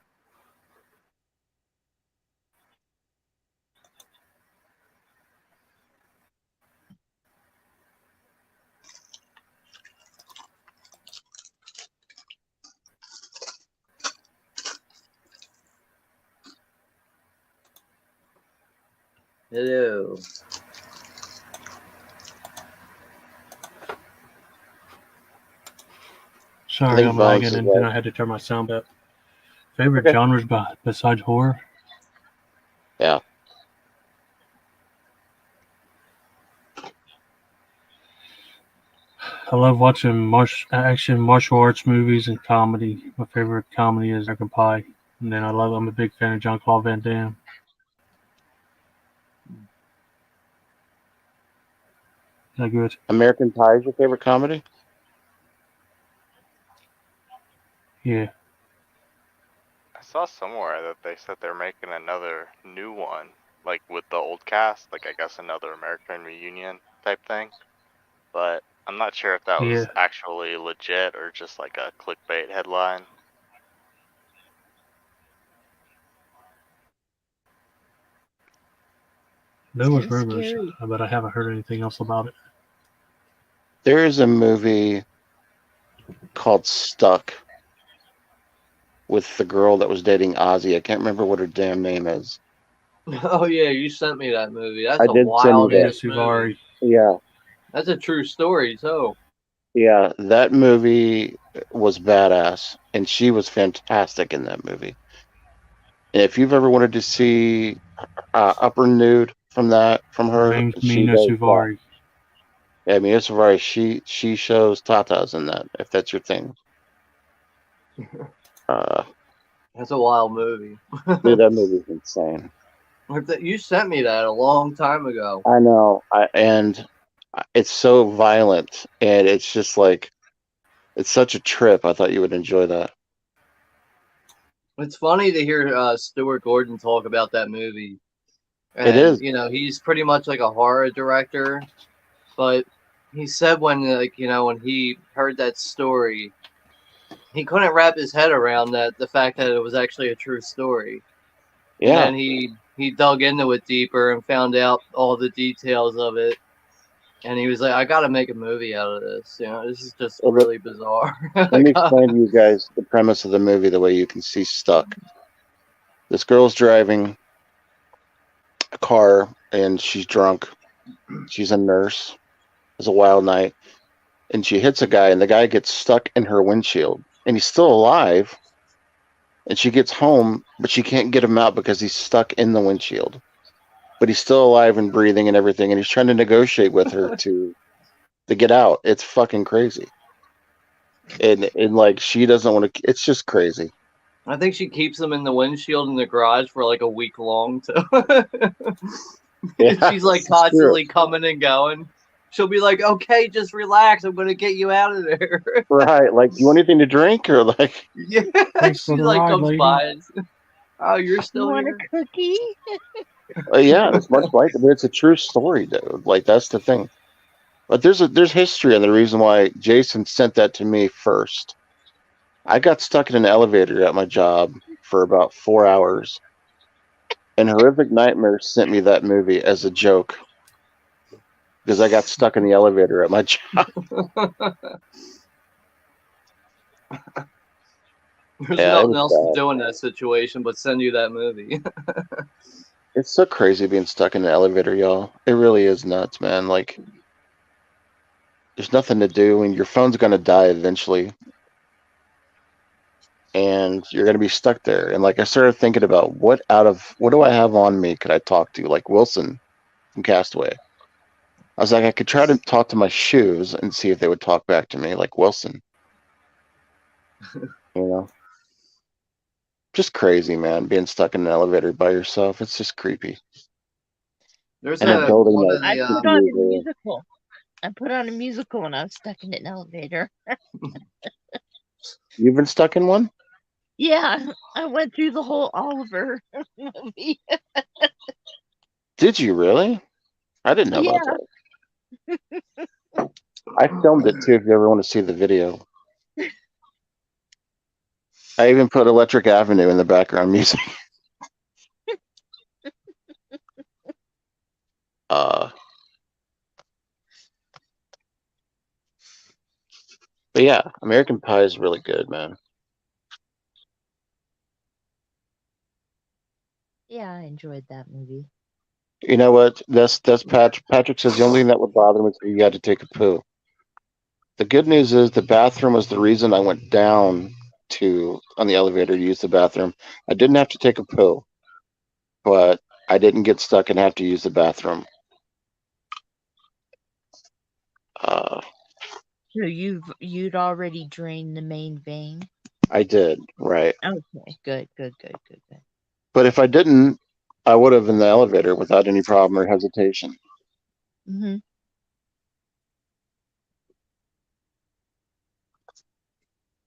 Hello. I Sorry, think I'm Bones lagging, is and then right. I had to turn my sound up. Favorite Okay. genres besides horror? Yeah. I love watching action martial arts movies and comedy. My favorite comedy is American Pie, and then I'm a big fan of Jean-Claude Van Damme. Is that good? American Pie is your favorite comedy? Yeah. I saw somewhere that they said they're making another new one, like with the old cast, like I guess another American Reunion. type thing, but I'm not sure if that was Yeah. actually legit or just like a clickbait headline. There was Kind of rumors, scary. but I haven't heard anything else about it. There is a movie called Stuck with the girl that was dating Ozzy. I can't remember what her damn name is. Oh yeah, you sent me that movie. That's I a did send you wild Mina that. ass movie. Suvari. Yeah, That's a true story too. yeah, that movie was badass, and she was fantastic in that movie. And if you've ever wanted to see upper nude from her, she Mina does that. Suvari. Yeah, I mean, it's right. She shows tatas in that, if that's your thing. Uh, That's a wild movie. dude, that movie's insane. You sent me that a long time ago. I know, and it's so violent, and it's just like it's such a trip. I thought you would enjoy that. It's funny to hear Stuart Gordon talk about that movie, It and is. he's pretty much like a horror director. But he said when when he heard that story, he couldn't wrap his head around the fact that it was actually a true story. And Yeah, then he dug into it deeper and found out all the details of it. And he was like, I got to make a movie out of this. This is just Well, really bizarre. let me explain to you guys the premise of the movie the way you can see Stuck. This girl's driving a car, and she's drunk. She's a nurse. It's a wild night, and she hits a guy, and the guy gets stuck in her windshield, and he's still alive. And she gets home, but she can't get him out because he's stuck in the windshield. But he's still alive and breathing and everything, and he's trying to negotiate with her to get out. It's fucking crazy. And like she doesn't want to. It's just crazy. I think she keeps them in the windshield in the garage for like a week long too. Yeah, She's like it's true. constantly coming and going. She'll be like, "Okay, just relax. I'm gonna get you out of there." Right? Like, do you want anything to drink or like? Yeah, Thanks she for the like ride, comes lady. by. And, oh, you're You still want here? a cookie? Yeah, it's much like, but it's a true story, dude. Like that's the thing. But there's history, and the reason why Jason sent that to me first. I got stuck in an elevator at my job for about 4 hours, and Horrific Nightmares sent me that movie as a joke because I got stuck in the elevator at my job. There's Yeah, it nothing was else to bad. do in that situation but send you that movie. It's so crazy being stuck in an elevator, y'all. It really is nuts, man. Like, there's nothing to do, and your phone's gonna die eventually, and you're gonna be stuck there. And like, I started thinking about what do I have on me? Could I talk to like Wilson from Castaway? I was like, I could try to talk to my shoes and see if they would talk back to me, like Wilson. You know, just crazy, man. Being stuck in an elevator by yourself, it's just creepy. There's And a a building one of that I the put on a musical. I put on a musical when I was stuck in an elevator. You've been stuck in one? Yeah, I went through the whole Oliver movie. Did you really? I didn't know about Yeah, that. I filmed it too. If you ever want to see the video, I even put Electric Avenue in the background music. Uh, but yeah, American Pie is really good, man. yeah, I enjoyed that movie. You know what? That's Patrick. Patrick says the only thing that would bother him is if you had to take a poo. The good news is the bathroom was the reason I went down to on the elevator to use the bathroom. I didn't have to take a poo, but I didn't get stuck and have to use the bathroom. Uh, So you'd already drained the main vein. I did, right. Okay, good, good, good, good, good. But if I didn't, I would have in the elevator without any problem or hesitation. Mm-hmm.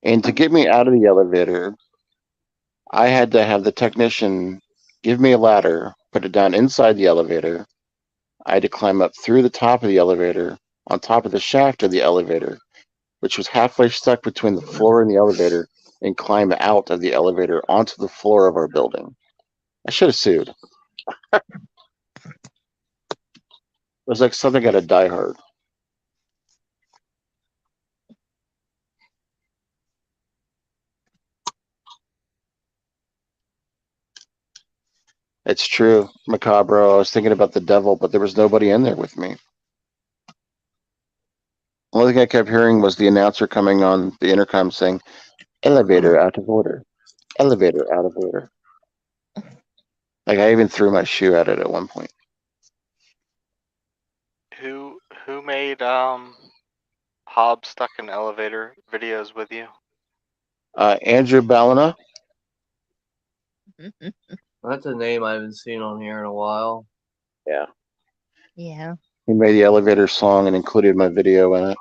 And to get me out of the elevator, I had to have the technician give me a ladder, put it down inside the elevator. I had to climb up through the top of the elevator, on top of the shaft of the elevator, which was halfway stuck between the floor and the elevator, and climb out of the elevator onto the floor of our building. I should have sued. It was like something out of Die Hard. It's true, Macabro. I was thinking about the devil, but there was nobody in there with me. The only thing I kept hearing was the announcer coming on the intercom saying, "Elevator out of order. Elevator out of order." Like I even threw my shoe at it at one point. Who made Hob stuck in elevator videos with you? Andrew Ballina. That's a name I haven't seen on here in a while. Yeah. Yeah. He made the elevator song and included my video in it.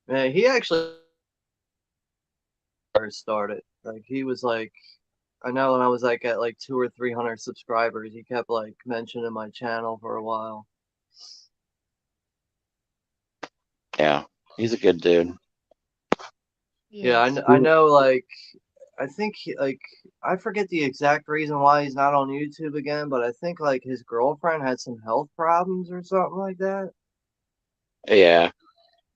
Yeah, he actually started. Like he was like, I know when I was like at like 200 or 300 subscribers, he kept like mentioning my channel for a while. Yeah, he's a good dude. Yeah, Yes. I know. Like, I think like I forget the exact reason why he's not on YouTube again, but I think like his girlfriend had some health problems or something like that. Yeah.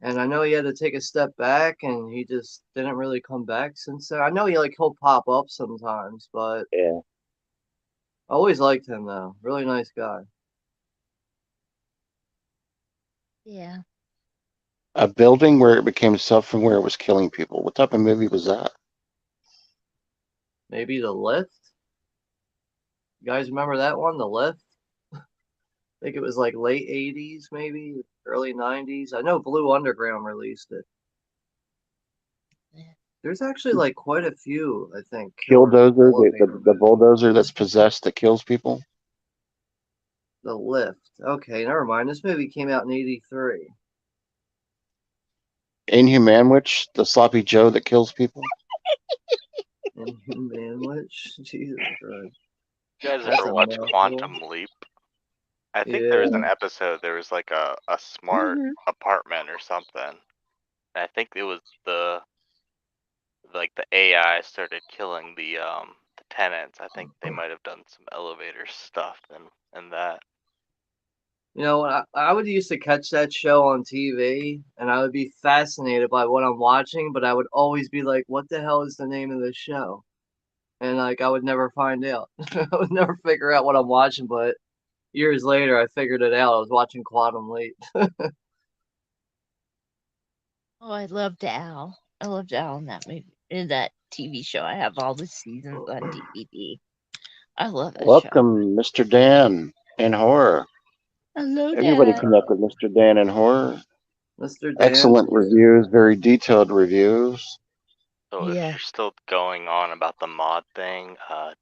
And I know he had to take a step back, and he just didn't really come back since then. I know he'll pop up sometimes, but Yeah. I always liked him though. Really nice guy. Yeah. A building where it became something where it was killing people. What type of movie was that? Maybe The Lift. You guys remember that one, The Lift? I think it was like late 80s, maybe early 90s. I know Blue Underground released it. Yeah. There's actually like quite a few, I think, killer Killdozer, elevator the movies. bulldozer that's possessed that kills people. The Lift. Okay, never mind. This movie came out in '83. Inhuman Witch, the sloppy Joe that kills people. Man, which Jesus Christ, You guys that's ever a watch mouthful. Quantum Leap? I think there was Yeah. an episode. There was like a smart Mhm. apartment or something. I think it was the AI started killing the tenants. I think they might have done some elevator stuff and that. You know, I would used to catch that show on TV, and I would be fascinated by what I'm watching, but I would always be like, "What the hell is the name of this show?" And like, I would never find out. I would never figure out what I'm watching. But years later, I figured it out. I was watching Quantum Leap. Oh, I loved Al. I loved Al in that movie, in that TV show. I have all the seasons on DVD. I love that show. Welcome, Mr. Dan in horror. Hello, Everybody Dad. connect with Mr. Dan in horror. Mr. Dan. Excellent reviews, very detailed reviews. So if Yeah. you're still going on about the mod thing,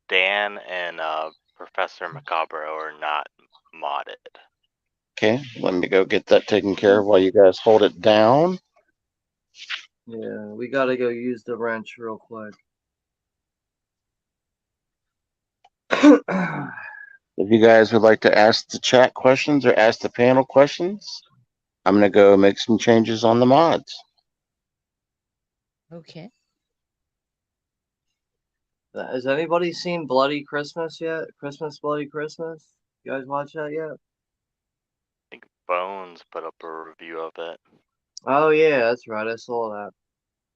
Dan and Professor Macabro are not modded. Okay, let me go get that taken care of while you guys hold it down. Yeah, we gotta go use the wrench real quick. If you guys would like to ask the chat questions or ask the panel questions, I'm going to go make some changes on the mods. Okay. Has anybody seen Bloody Christmas yet? Christmas Bloody Christmas? You guys watch that yet? I think Bones put up a review of it. Oh yeah, that's right. I saw that.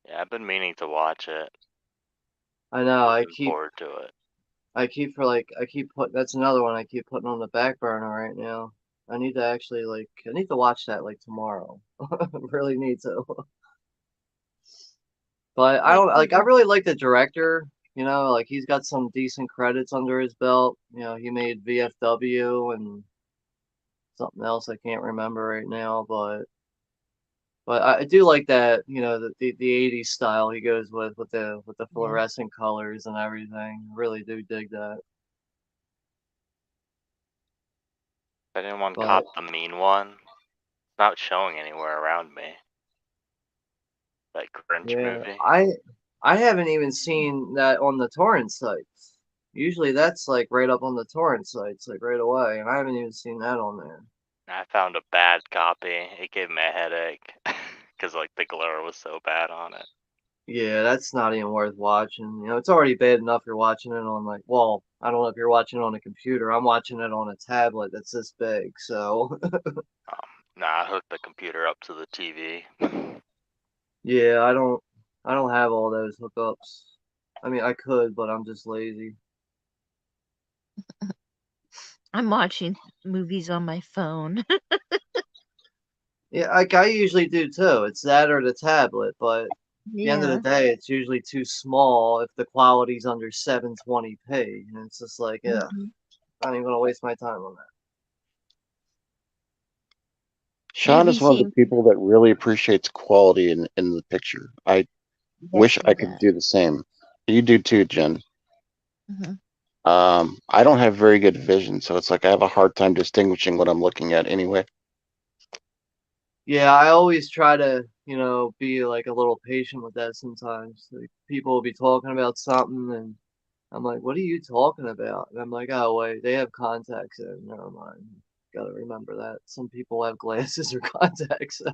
Yeah, I've been meaning to watch it. I know. Looking forward to it. I keep putting. That's another one I keep putting on the back burner right now. I need to actually I need to watch that like tomorrow. Really need to. But I don't I really like the director. You know, like he's got some decent credits under his belt. You know, he made VFW and something else I can't remember right now, but I do like that, you know, the 80s style he goes with the fluorescent colors and everything. I really do dig that. If anyone But caught the mean one, it's not showing anywhere around me. That Grinch yeah, movie. I haven't even seen that on the torrent sites. Usually that's like right up on the torrent sites, like right away, and I haven't even seen that on there. I found a bad copy. It gave me a headache because like the glare was so bad on it. Yeah, that's not even worth watching. You know, it's already bad enough you're watching it on like, well, I don't know if you're watching it on a computer. I'm watching it on a tablet that's this big, so Nah, I hooked the computer up to the TV. yeah, I don't have all those hookups. I mean, I could, but I'm just lazy. I'm watching movies on my phone. Yeah, like I usually do too. It's that or the tablet, but at the end of the Yeah. day, it's usually too small if the quality's under 720p, and it's just like, yeah, Mhm. I'm not even gonna waste my time on that. Sean Have is you one of the seen? people that really appreciates quality in the picture. I Yes, wish he I could does. do the same. You do too, Jen. Mhm. I don't have very good vision, so it's like I have a hard time distinguishing what I'm looking at anyway. Yeah, I always try to, be like a little patient with that sometimes. Like people will be talking about something and I'm like, what are you talking about? And I'm like, oh wait, they have contacts in. Never mind. Gotta remember that. Some people have glasses or contacts, so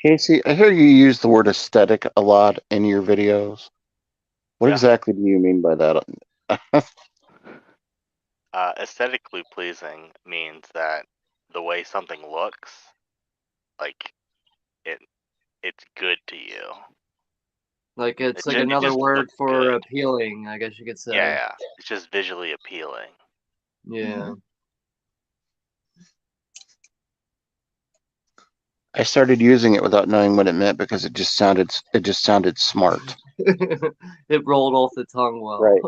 Casey, I hear you use the word aesthetic a lot in your videos. What Yeah. exactly do you mean by that? Aesthetically pleasing means that the way something looks, like it, it's good to you. like It it's like it another just word looks for good. appealing, I guess you could Yeah, say. yeah. It's just visually appealing. Yeah. Mhm. I started using it without knowing what it meant because it just sounded smart. It rolled off the tongue well. Right.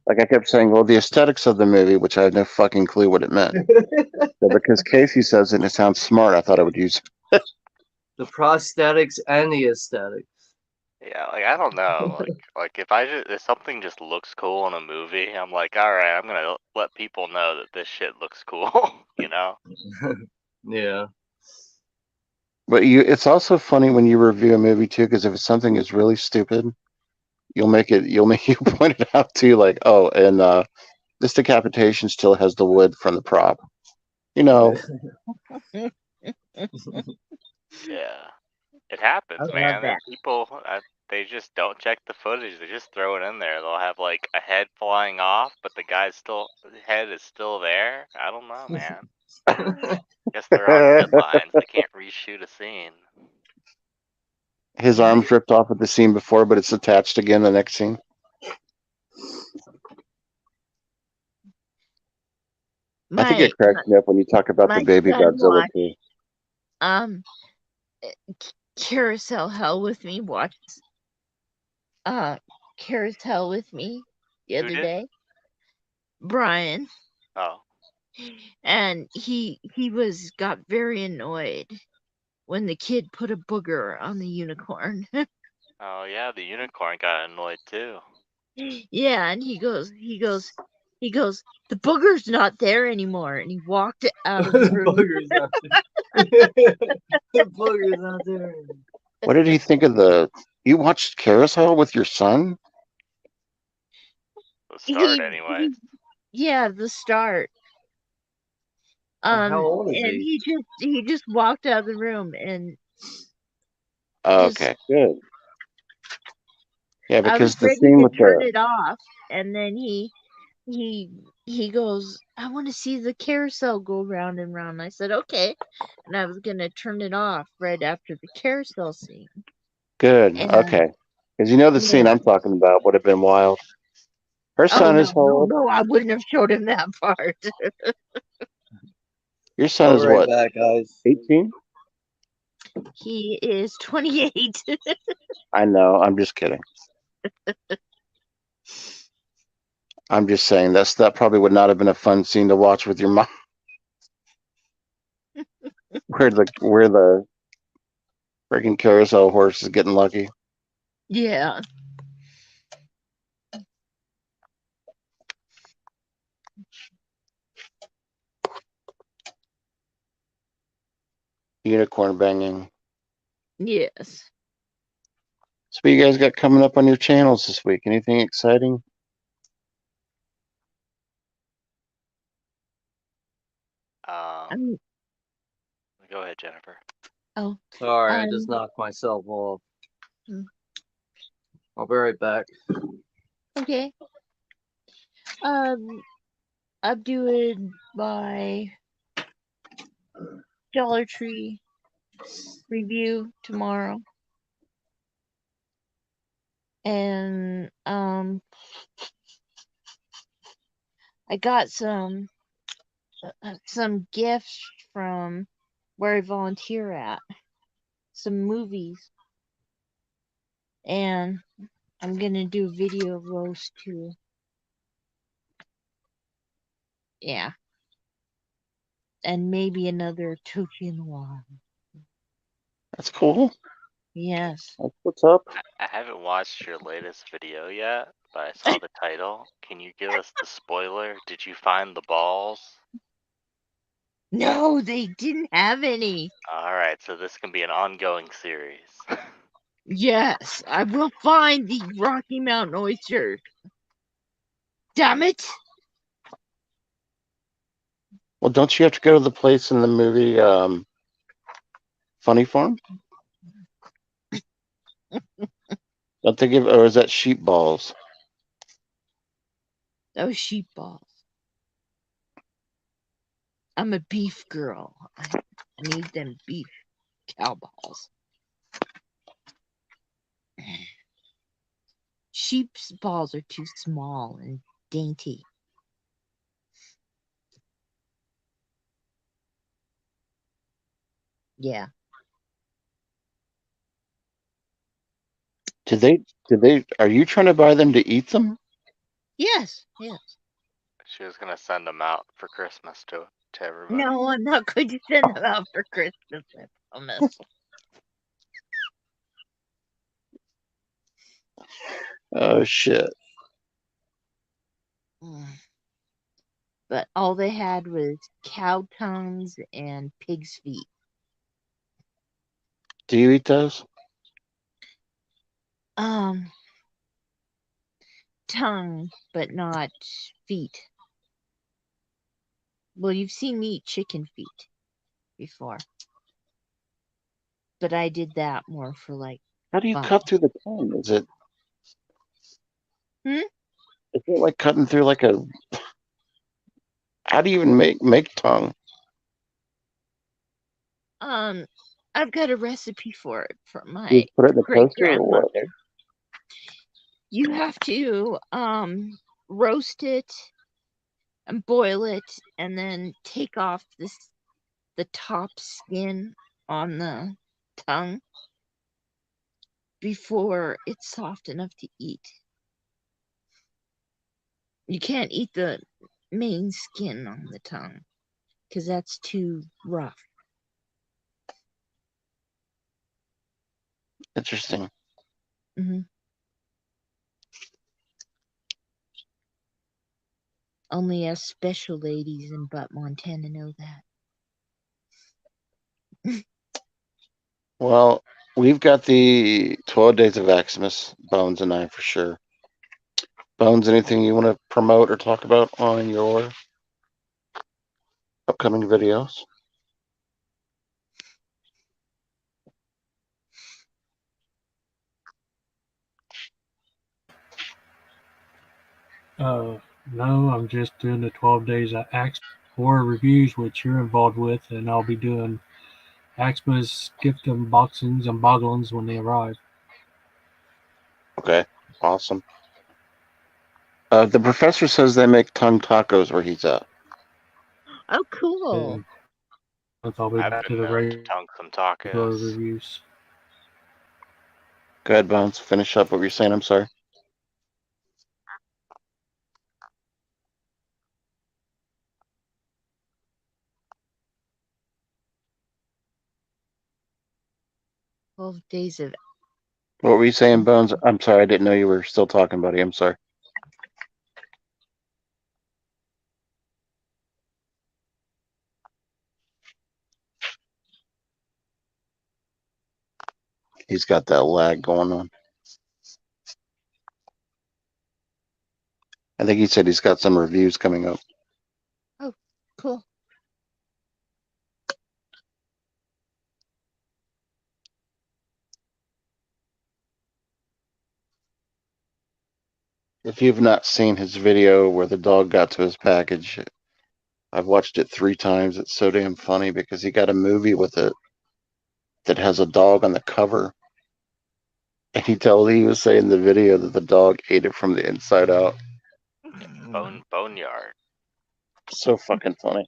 Like I kept saying, well, the aesthetics of the movie, which I had no fucking clue what it meant. But because Casey says it and it sounds smart, I thought I would use it. The prosthetics and the aesthetics. Yeah, like I don't know, like if something just looks cool in a movie, I'm like, all right, I'm gonna let people know that this shit looks cool, you know? Yeah. But it's also funny when you review a movie too, because if it's something is really stupid, you'll make you point it out too, like, oh, and this decapitation still has the wood from the prop. You know, Yeah, it I happens, love man. that. People, they just don't check the footage. They just throw it in there. They'll have like a head flying off, but the head is still there. I don't know, man. Guess they're on deadlines. They can't reshoot a scene. his Yeah. arms ripped off at the scene before, but it's attached again the next scene. I think My it cracks me up when you talk about the my baby son Godzilla watched too. um Carousel Hell with me. Watched uh Carousel with me the Who other did? day. Brian. Oh, And he was got very annoyed when the kid put a booger on the unicorn. oh yeah, the unicorn got annoyed too. Yeah, and he goes, the booger's not there anymore, and he walked out of the The room. booger's out there. The booger's out there. What did he think of the? You watched Carousel with your son? The start, He, anyways. he yeah, the start. And how old is And he? he just walked out of the room and just Okay, good. Yeah, I was because the ready scene to with turn the it off, and then he he goes, I want to see the carousel go round and round. I said, okay. And I was gonna turn it off right after the carousel scene. good. And Okay, because you know the scene yeah. I'm talking about would have been wild. Her Oh son no, is how no, old? no, I wouldn't have showed him that part. Your son I'll be is right what? back, guys. 18? He is 28. I know. I'm just kidding. I'm just saying that probably would not have been a fun scene to watch with your mom. Where the freaking carousel horse is getting lucky. Yeah. Unicorn banging. Yes. So what you guys got coming up on your channels this week? Anything exciting? I'm, Go ahead, Jennifer. oh, Sorry, I just um, knocked myself off. Hmm. I'll be right back. okay. I'm doing my Dollar Tree review tomorrow, and I got some gifts from where I volunteer at, some movies, and I'm gonna do a video of those too. Yeah, and maybe another Tokyo Noir. That's cool. Yes. That's what's up. I haven't watched your latest video yet, but I saw the title. Can you give us the spoiler? Did you find the balls? No, they didn't have any. Alright, so this can be an ongoing series. Yes, I will find the Rocky Mountain oyster. Damn it! Well, don't you have to go to the place in the movie Funny Farm? Don't they give, or is that sheep balls? Those sheep balls. I'm a beef girl. I need them beef cow balls. Sheep's balls are too small and dainty. Yeah. Are you trying to buy them to eat them? Yes, yes. She was gonna send them out for Christmas to everybody. No, I'm not going to send them out for Christmas, I promise. Oh, shit. But all they had was cow tongues and pig's feet. Do you eat those? Tongue, but not feet. Well, you've seen me eat chicken feet before. But I did that more for like How do you fun. cut through the tongue? Is it Hmm? is it like cutting through like a? How do you even make tongue? I've got a recipe for it from Do my you put it in the great toaster or what? grandmother. You have to roast it and boil it and then take off the top skin on the tongue before it's soft enough to eat. You can't eat the main skin on the tongue because that's too rough. Interesting. Hmm. Only us special ladies in Butt, Montana know that. Well, we've got the 12 Days of Xmas, Bones and I for sure. Bones, anything you want to promote or talk about on your upcoming videos? No, I'm just doing the 12 days of horror reviews, which you're involved with, and I'll be doing Axma's gift unboxings and bogglings when they arrive. Okay, awesome. The professor says they make tongue tacos where he's at. Oh, cool. And I'll be I've back to been the known to regular tongue some tacos. reviews. Go ahead, Bones. Finish up what you're saying. I'm sorry. Days of. What were you saying, Bones? I'm sorry. I didn't know you were still talking, buddy. I'm sorry. He's got that lag going on. I think he said he's got some reviews coming up. Oh, cool. If you've not seen his video where the dog got to his package, I've watched it 3 times. It's so damn funny because he got a movie with it that has a dog on the cover. And he was saying in the video that the dog ate it from the inside out. Boneyard. So fucking funny.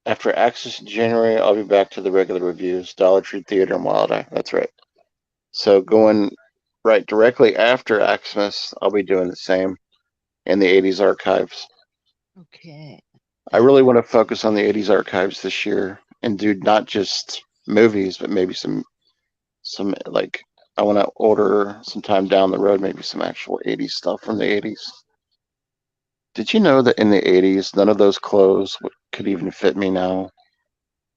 After Access in January, I'll be back to the regular reviews, Dollar Tree Theater and Wild Eye. That's right. So going right directly after Xmas, I'll be doing the same in the 80s archives. Okay. I really want to focus on the 80s archives this year and do not just movies, but maybe some like I want to order sometime down the road maybe some actual 80s stuff from the 80s. Did you know that in the 80s none of those clothes could even fit me now?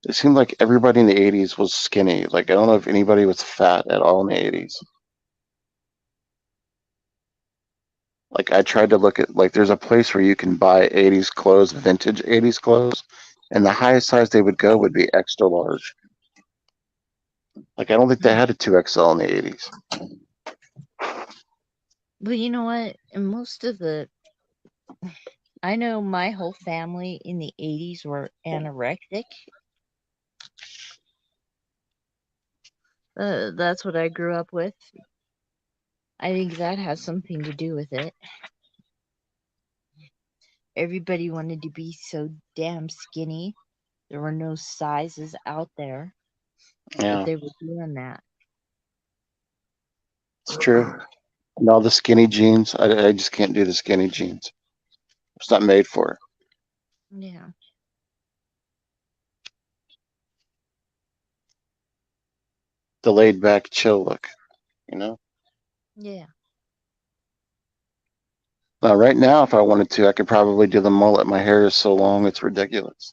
It seemed like everybody in the 80s was skinny. Like I don't know if anybody was fat at all in the 80s. Like I tried to look at like there's a place where you can buy 80s clothes, vintage 80s clothes, and the highest size they would go would be extra large. Like I don't think they had a 2XL in the 80s. Well, you know what? And I know my whole family in the 80s were anorexic. That's what I grew up with. I think that has something to do with it. Everybody wanted to be so damn skinny. There were no sizes out there, Yeah, but they were doing that. it's true. And all the skinny jeans, I just can't do the skinny jeans. It's not made for it. Yeah. The laid back, chill look, you know? Yeah. Now, right now, if I wanted to, I could probably do the mullet. My hair is so long, it's ridiculous.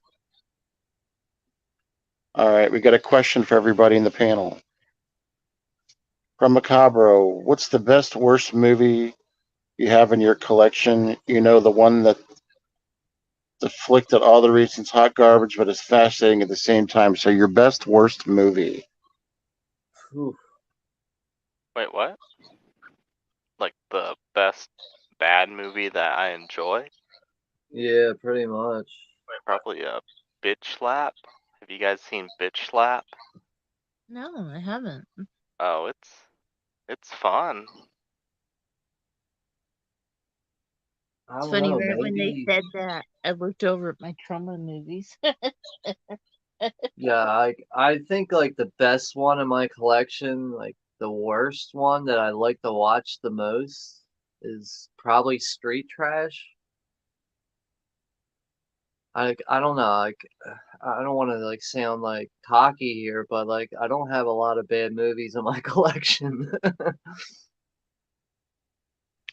All right, we got a question for everybody in the panel. From Macabro, what's the best, worst movie you have in your collection? You know, the one that the flick that all the reasons hot garbage, but it's fascinating at the same time. So your best, worst movie. Oof. Wait, what? Like the best bad movie that I enjoy? Yeah, pretty much. Probably a Bitch Slap. Have you guys seen Bitch Slap? No, I haven't. Oh, it's fun. I It's don't funny, know, right when they maybe. said that, I looked over at my trauma movies. Yeah, I think like the best one in my collection, like the worst one that I like to watch the most is probably Street Trash. I don't know, like I don't want to like sound like cocky here, but like I don't have a lot of bad movies in my collection.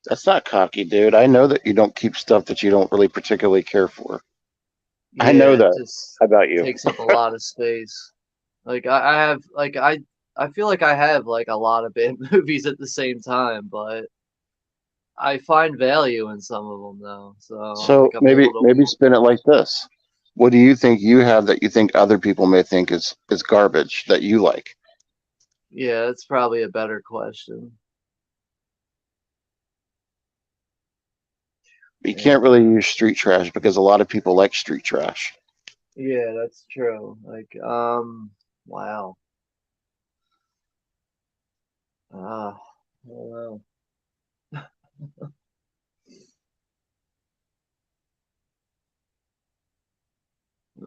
That's not cocky, dude. I know that you don't keep stuff that you don't really particularly care for. I know Yeah, it that just about you. takes up a lot of space. Like I have like I feel like I have like a lot of bad movies at the same time, but I find value in some of them though. So So like I'm maybe able to maybe spin it like this. What do you think you have that you think other people may think is garbage that you like? yeah, that's probably a better question. You Yeah. can't really use street trash because a lot of people like street trash. Yeah, that's true. Like wow. Ah, I don't know. Uh,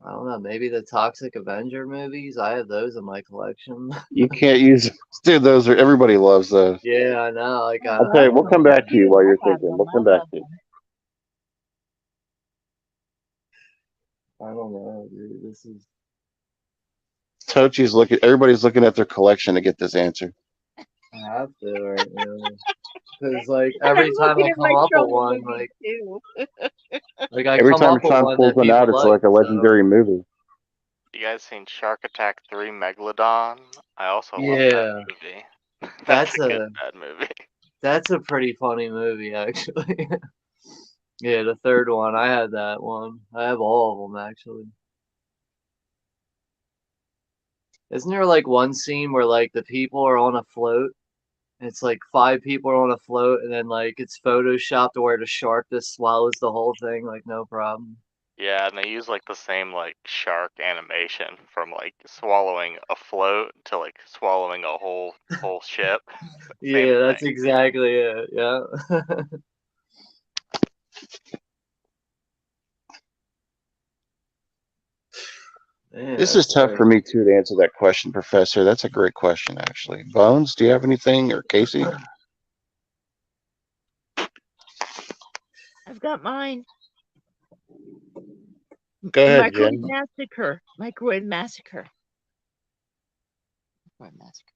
I don't know. Maybe the Toxic Avenger movies. I have those in my collection. You can't use dude. Those are everybody loves those. Yeah, I know. Like I I'll tell you. love We'll come those back to you too. while you're I have thinking. them. We'll I come back love to you. them. I don't know, dude. This is Tochi's looking. Everybody's looking at their collection to get this answer. I have to right now. Because like I'm every time looking I at come my up with trauma one, movies like too. Like I Every come time up with Sean one pulls that one out, people it's like. like a legendary movie. You guys seen Shark Attack 3 Megalodon? I also love that Yeah, movie. That's that's a good a bad movie. that's a pretty funny movie actually. Yeah, the third one. I had that one. I have all of them actually. Isn't there like one scene where like the people are on a float? It's like 5 people are on a float, and then like it's photoshopped to where the shark just swallows the whole thing like no problem. Yeah, and they use like the same like shark animation from like swallowing a float to like swallowing a whole ship. Same Yeah, that's thing. exactly it. Yeah. Man, This is that's tough great. for me too to answer that question, Professor. That's a great question, actually. Bones, do you have anything, or Casey? I've got mine. Go ahead, Microwave Jen. Massacre. Microwave Massacre. Microwave Massacre.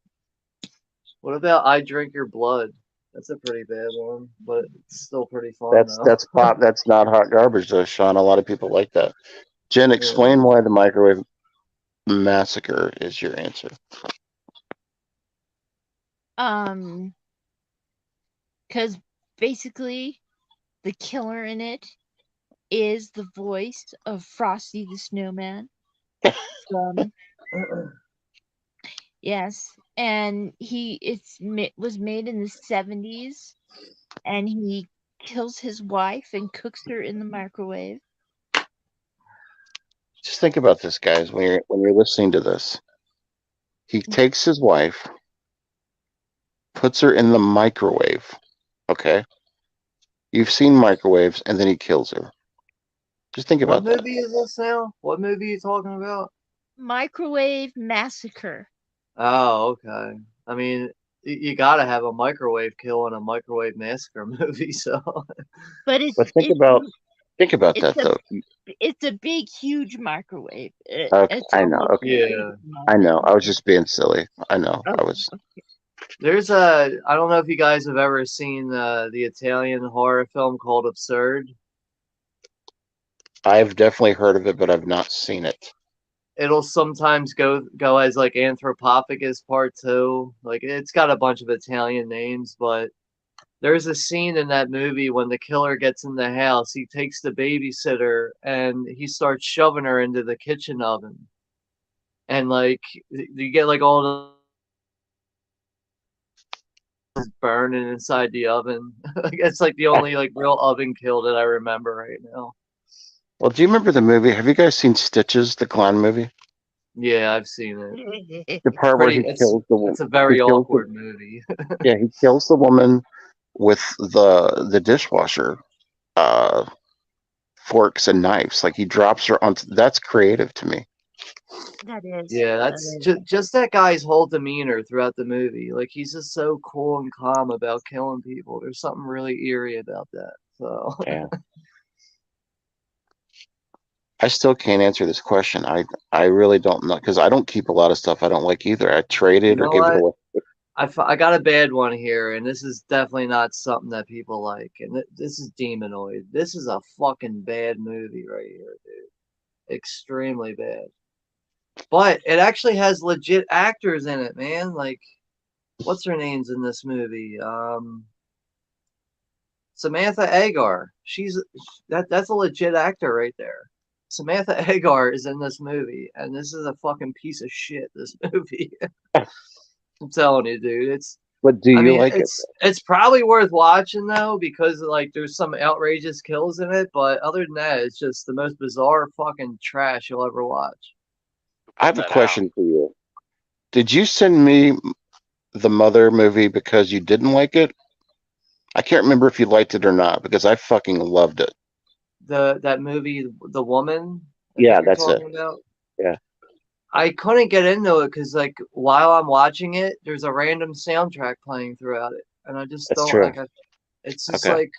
What about I Drink Your Blood? That's a pretty bad one, but it's still pretty fun That's though. that's pop. That's not hot garbage, though, Sean. A lot of people like that. Jen, Yeah. explain why the microwave massacre is your answer. Because basically the killer in it is the voice of Frosty the Snowman from yes, and was made in the 70s, and he kills his wife and cooks her in the microwave. Just think about this, guys. When you're listening to this, he takes his wife, puts her in the microwave. Okay, you've seen microwaves, and then he kills her. Just think What about that. movie is this now? What movie are you talking about? Microwave Massacre. Oh, okay. I mean, you gotta have a microwave kill in a microwave massacre movie, so. But But think about it's that a though. it's a big huge microwave. Okay, It's I know. almost Okay, as big Yeah. as I know. mine. I was just being silly. I know. Oh, I was. I don't know if you guys have ever seen the Italian horror film called Absurd. I've definitely heard of it, but I've not seen it. It'll sometimes go as like Anthropophagus Part 2. Like it's got a bunch of Italian names, but there's a scene in that movie when the killer gets in the house. He takes the babysitter and he starts shoving her into the kitchen oven, and like you get like all the burning inside the oven. Like it's like the only like real oven kill that I remember right now. Well, do you remember the movie? Have you guys seen Stitches, the clown movie? Yeah, I've seen it. The It's part where pretty. he kills It's a he very kills the awkward movie. yeah, he kills the woman with the dishwasher uh forks and knives. Like he drops her onto. That's creative to me. That is. Yeah, that's just that guy's whole demeanor throughout the movie. Like he's just so cool and calm about killing people. There's something really eerie about that. So Yeah. I still can't answer this question. I really don't know because I don't keep a lot of stuff I don't like either. I trade you it or know give it what? away. I got a bad one here, and this is definitely not something that people like. And this is Demonoid. This is a fucking bad movie right here, dude. Extremely bad. But it actually has legit actors in it, man. Like, what's her name's in this movie? Samantha Agar. That's a legit actor right there. Samantha Agar is in this movie, and this is a fucking piece of shit. This movie. I'm telling you, dude. But do I you mean, like it? it's probably worth watching though because like there's some outrageous kills in it, but other than that, it's just the most bizarre fucking trash you'll ever watch. I have a That out. question for you. Did you send me the Mother movie because you didn't like it? I can't remember if you liked it or not because I fucking loved it. That movie, The Woman, I think Yeah, you're that's it. talking about. Yeah. I couldn't get into it because like while I'm watching it, there's a random soundtrack playing throughout it, and I just That's don't true. like. It's just Okay.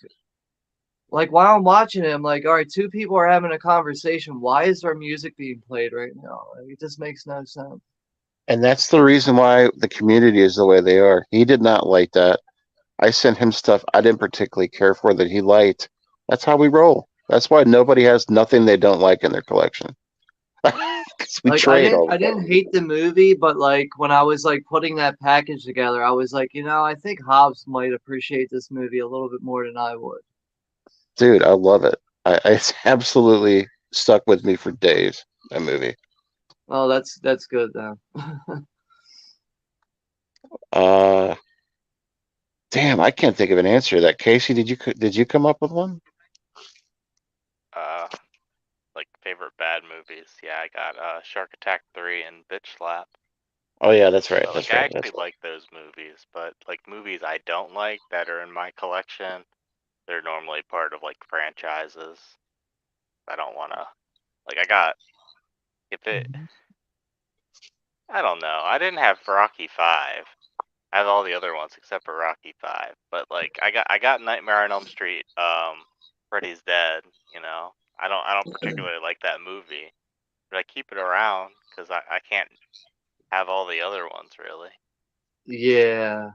like while I'm watching it, I'm like, all right, two people are having a conversation. Why is there music being played right now? Like, it just makes no sense. And that's the reason why the community is the way they are. He did not like that. I sent him stuff I didn't particularly care for that he liked. That's how we roll. That's why nobody has nothing they don't like in their collection. Because we Like trade all I the time. didn't hate the movie, but like when I was like putting that package together, I was like, I think Hobbs might appreciate this movie a little bit more than I would. Dude, I love it. It's absolutely stuck with me for days. That movie. Oh, that's good then. Uh, damn, I can't think of an answer to that. Casey, did you come up with one? Uh, like favorite bad movies. Yeah, I got Shark Attack 3 and Bitch Slap. Oh yeah, that's right. But like That's I right. actually like those movies, but like movies I don't like that are in my collection, they're normally part of like franchises. I don't wanna like I got if it I don't know. I didn't have Rocky 5. I have all the other ones except for Rocky 5. But like I got Nightmare on Elm Street, Freddy's Dead, you know. I don't particularly like that movie, but I keep it around because I can't have all the other ones really. Yeah,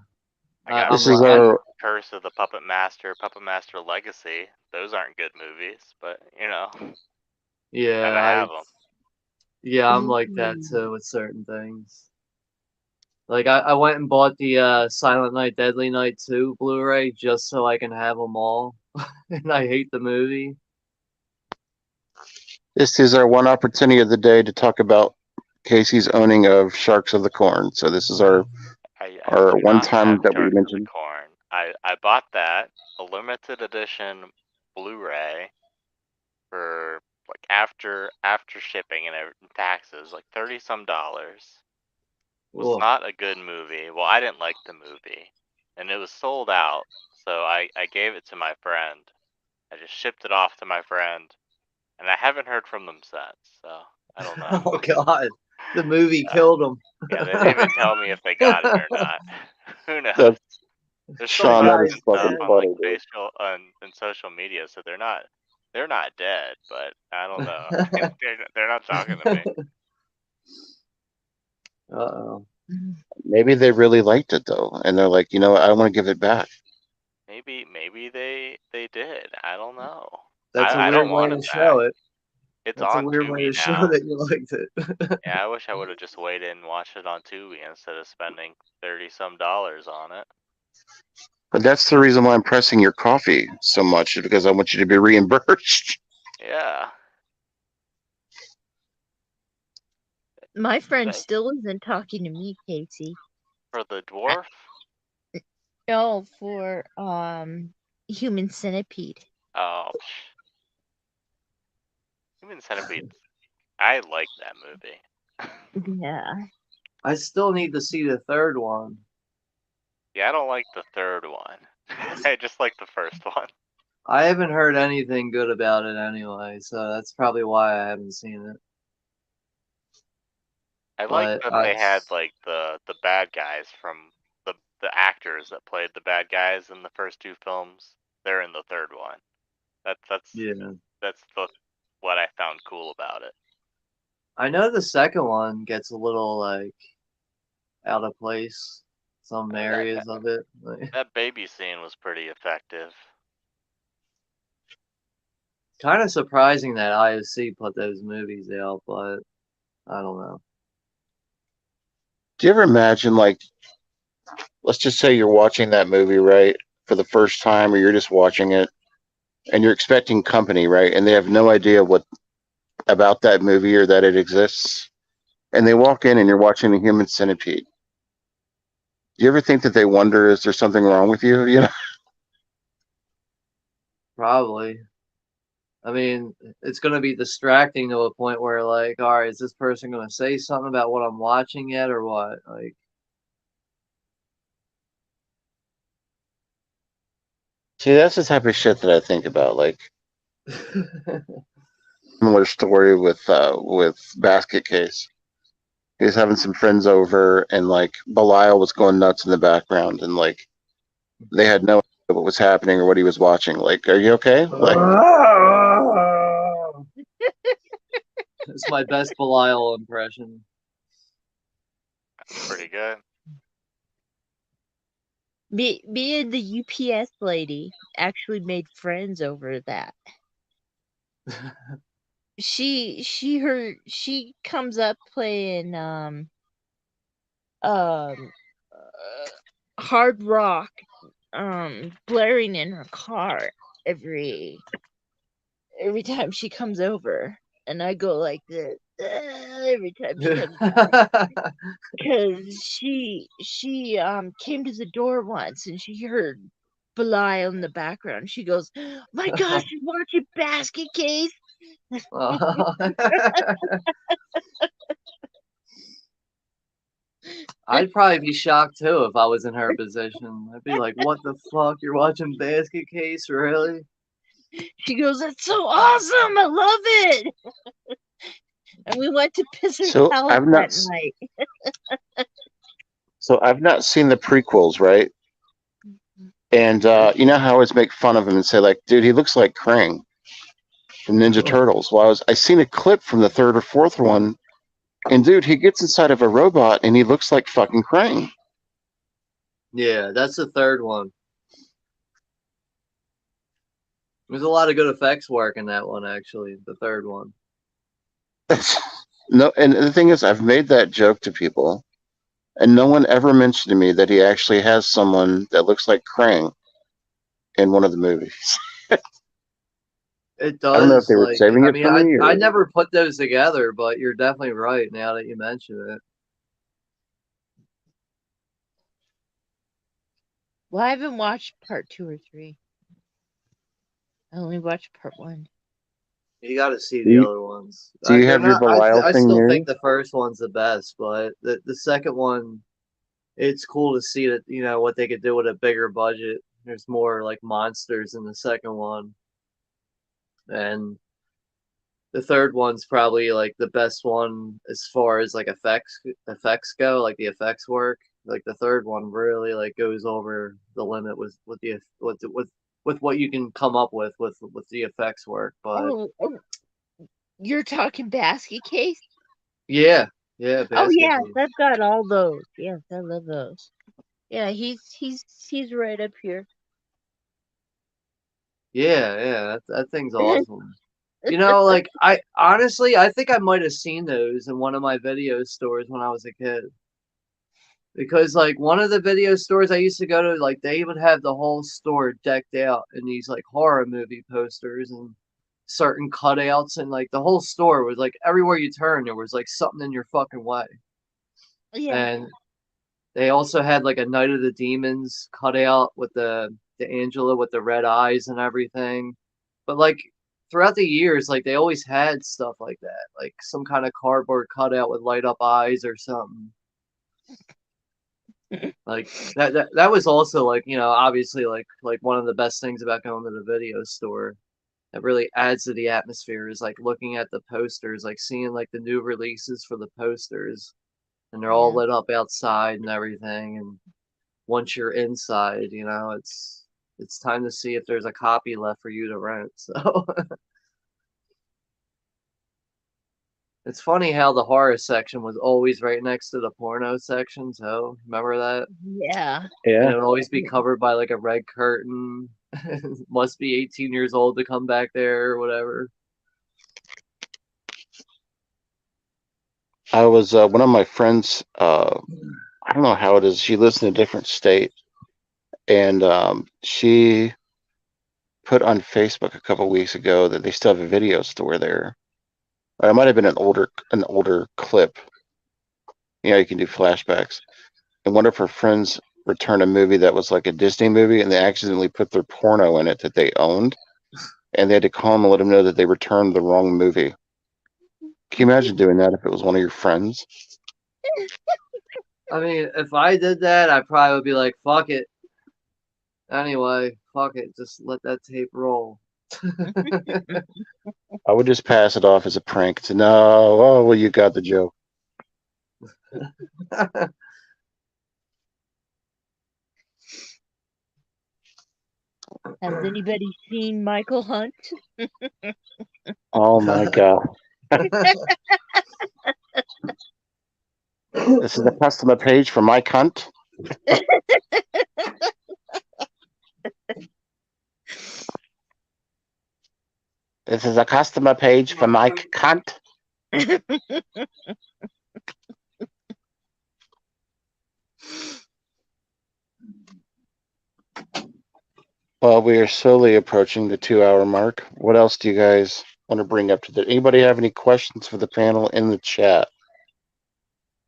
I got I'm This is like Freddy, our Curse of the Puppet Master, Puppet Master Legacy. Those aren't good movies, but yeah, gotta have them. I'm like that too with certain things. Like I went and bought the Silent Night, Deadly Night 2 Blu-ray just so I can have them all, and I hate the movie. this is our one opportunity of the day to talk about Casey's owning of Sharks of the Corn. So this is our I our do one not have time that we Sharks of the mentioned. Corn. I bought that a limited edition Blu-ray for like after shipping and taxes, like 30 some dollars. Was Ugh. not a good movie. Well, I didn't like the movie, and it was sold out. So I gave it to my friend. I just shipped it off to my friend, and I haven't heard from them since. So I don't know. Oh God, the movie Yeah, killed him. yeah, they didn't even tell me if they got it or not. Who knows? That's They're still Sean. That is posting Surprise, stuff fucking on like funny, Kevin. dude. facial and social media, so they're not dead, but I don't know. They're not talking to me. Uh-oh. Maybe they really liked it though, and they're like, you know what, I want to give it back. Maybe they did. I don't know. That's a I don't weird way want to it back. show it. It's That's a on weird way Tubi to show now. that you liked it. Yeah, I wish I would have just waited and watched it on Tubi instead of spending 30 some dollars on it. But that's the reason why I'm pressing your coffee so much, is because I want you to be reimbursed. Yeah. My friend Thank still isn't talking to me, Casey. for the I- dwarf. No, for Human Centipede. Oh, Human Centipede. I like that movie. Yeah. I still need to see the third one. Yeah, I don't like the third one. I just like the first one. I haven't heard anything good about it anyway, so that's probably why I haven't seen it. I like But that they had like the bad guys from the actors that played the bad guys in the first two films. They're in the third one. That's yeah, that's the what I found cool about it. I know the second one gets a little like out of place. Some That areas of it. Like, that baby scene was pretty effective. kind of surprising that IOC put those movies out, but I don't know. Do you ever imagine, like, let's just say you're watching that movie, right, for the first time, or you're just watching it, and you're expecting company, right, and they have no idea what about that movie or that it exists, and they walk in and you're watching the Human Centipede. Do you ever think that they wonder, is there something wrong with you? You know, Probably. I mean, it's going to be distracting to a point where, like, all right, is this person going to say something about what I'm watching yet or what? Like, see, that's the type of shit that I think about. Like, similar story with Basket Case. He was having some friends over, and like Belial was going nuts in the background, and like they had no idea what was happening or what he was watching. Like, are you okay? Like, it's my best Belial impression. That's pretty good. Me and the UPS lady actually made friends over that. she comes up playing uh, hard rock blaring in her car every time she comes over, and I go like this every time she comes because she came to the door once and she heard Belial in the background. She goes, "My gosh, you're watching Basket Case." I'd probably be shocked too if I was in her position. I'd be like, "What the fuck? You're watching Basket Case, really?" She goes, "That's so awesome! I love it." And we went to Pisser's So Palace I've not. that night. So I've not seen the prequels, right? And you know how I always make fun of him and say, like, dude, he looks like Krang from Ninja Turtles. Well, I seen a clip from the third or fourth one, and dude, he gets inside of a robot and he looks like fucking Krang. Yeah, that's the third one. There's a lot of good effects work in that one, actually. The third one. No, and the thing is, I've made that joke to people, and no one ever mentioned to me that he actually has someone that looks like Krang in one of the movies. It I don't know if does. they were Like, saving I it mean, for me I or. never put those together, but you're definitely right now that you mention it. Well, I haven't watched part 2 or 3. I only watched part 1. You got to see Do the you, other ones. do you They're have your not. Belial I thing still near think you? the first one's the best, but the second one, it's cool to see that what they could do with a bigger budget. There's more like monsters in the second one, and the third one's probably like the best one as far as like effects go, like the effects work. Like the third one really like goes over the limit with what you can come up with the effects work. But Oh, you're talking Basket Case? yeah, yeah, Oh Basket yes, Case. I've got all those. Yes, I love those. Yeah, he's right up here. Yeah, that thing's awesome. Like I honestly I think I might have seen those in one of my video stores when I was a kid. Because like one of the video stores I used to go to, like they would have the whole store decked out in these like horror movie posters and certain cutouts, and like the whole store was like everywhere you turn there was like something in your fucking way. Yeah. And they also had like a Night of the Demons cutout with the Angela with the red eyes and everything. But like throughout the years, like they always had stuff like that, like some kind of cardboard cutout with light up eyes or something. Like that was also like obviously like one of the best things about going to the video store that really adds to the atmosphere is like looking at the posters, like seeing like the new releases for the posters, and they're all Yeah. lit up outside and everything. And once you're inside, it's time to see if there's a copy left for you to rent. So it's funny how the horror section was always right next to the porno section. So remember that? Yeah. And Yeah. it would always be covered by like a red curtain. Must be 18 years old to come back there or whatever. I was one of my friends. I don't know how it is. She lives in a different state, and she put on Facebook a couple weeks ago that they still have a video store there. Or it might have been an older clip. You can do flashbacks. And one of her friends returned a movie that was like a Disney movie, and they accidentally put their porno in it that they owned, and they had to call them and let them know that they returned the wrong movie. Can you imagine doing that if it was one of your friends? I mean, if I did that, I probably would be like, fuck it. Anyway, fuck it. Just let that tape roll. I would just pass it off as a prank. To no, oh well, you got the joke. Has anybody seen Michael Hunt? Oh my god, this is the customer page for my cunt. This is a customer page for Mike Cunt. Well, we are slowly approaching the 2-hour mark. What else do you guys want to bring up to the? Anybody have any questions for the panel in the chat?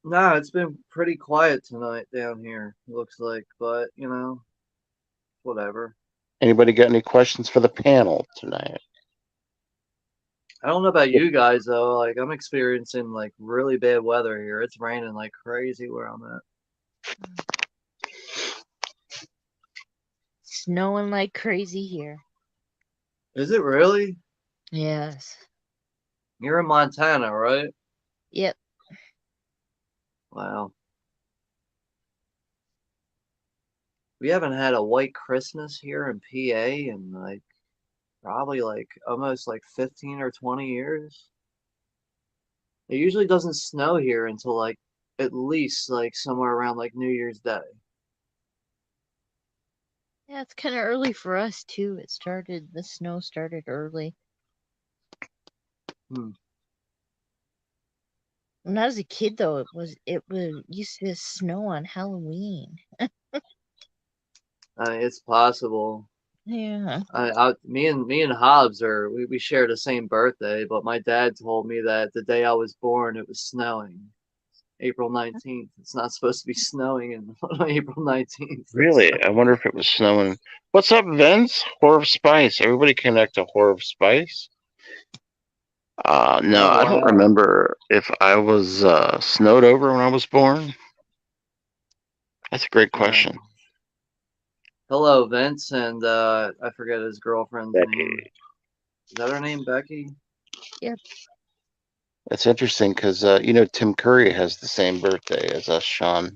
No, it's been pretty quiet tonight down here, looks like, but, you know, whatever. Anybody got any questions for the panel tonight? I don't know about you guys, though. Like, I'm experiencing, like, really bad weather here. It's raining like crazy where I'm at. Snowing like crazy here. Is it really? Yes. You're in Montana, right? Yep. Wow. We haven't had a white Christmas here in PA in, like, probably, like, almost, like, 15 or 20 years. It usually doesn't snow here until, like, at least, like, somewhere around, like, New Year's Day. Yeah, it's kind of early for us, too. The snow started early. Hmm. When I was a kid, though, it used to snow on Halloween. It's possible. Yeah. Me and Hobbs we share the same birthday, but my dad told me that the day I was born it was snowing, April 19th. It's not supposed to be snowing on April 19th. Really? I wonder if it was snowing. What's up, Vince? Horror of Spice. Everybody connect to Horror of Spice? No, Oh, I don't wow. remember if I was snowed over when I was born. That's a great question. Hello, Vince, and I forget his girlfriend's Becky. name. Is that her name, Becky? Yep. That's interesting because you know Tim Curry has the same birthday as us, Sean.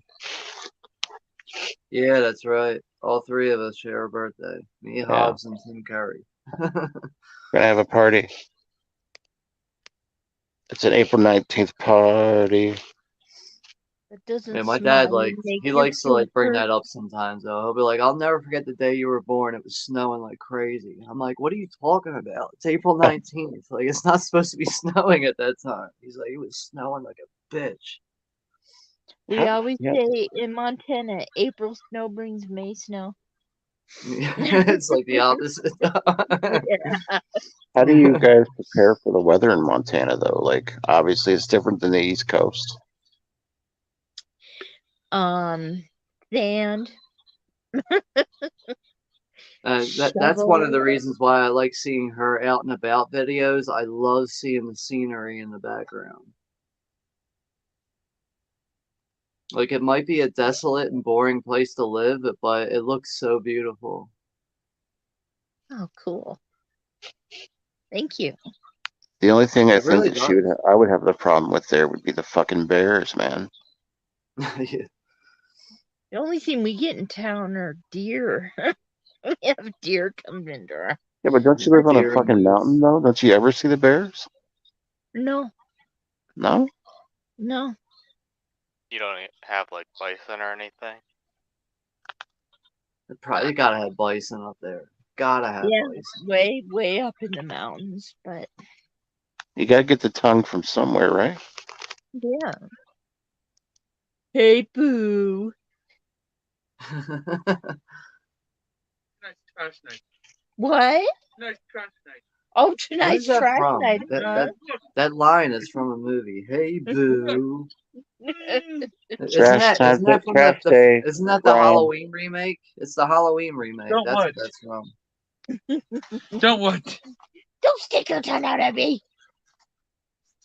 Yeah, that's right. All three of us share a birthday. Me, Hobbs, and Tim Curry. Gonna have a party. It's an April 19th party. It doesn't. Yeah, my smell dad he likes to like bring that up sometimes though. He'll be like, "I'll never forget the day you were born. It was snowing like crazy." I'm like, "What are you talking about? It's April 19th. Like it's not supposed to be snowing at that time." He's like, "It was snowing like a bitch." We always say in Montana, April snow brings May snow. It's like the opposite. Yeah. How do you guys prepare for the weather in Montana though? Like obviously it's different than the East Coast. Sand. That's one of the reasons why I like seeing her out and about videos. I love seeing the scenery in the background. Like it might be a desolate and boring place to live, but it looks so beautiful. Oh, cool. Thank you. The only thing I It think really that I would have the problem with there would be the fucking bears, man. Yeah. The only thing we get in town are deer. We have deer coming into our. Yeah, but don't you live on a fucking mountain though? Don't you ever see the bears? No. No? No. You don't have like bison or anything? Probably gotta have bison up there. Gotta have bison. Way up in the mountains, but you gotta get the tongue from somewhere, right? Yeah. Hey, Boo. Nice trash night. What? Nice trash night. Oh, What tonight's is that trash from? night. That line is from a movie. Hey, Boo. Isn't that the Halloween remake? It's the Halloween remake. Don't That's what? what that's from. Don't what? Don't stick your tongue out at me.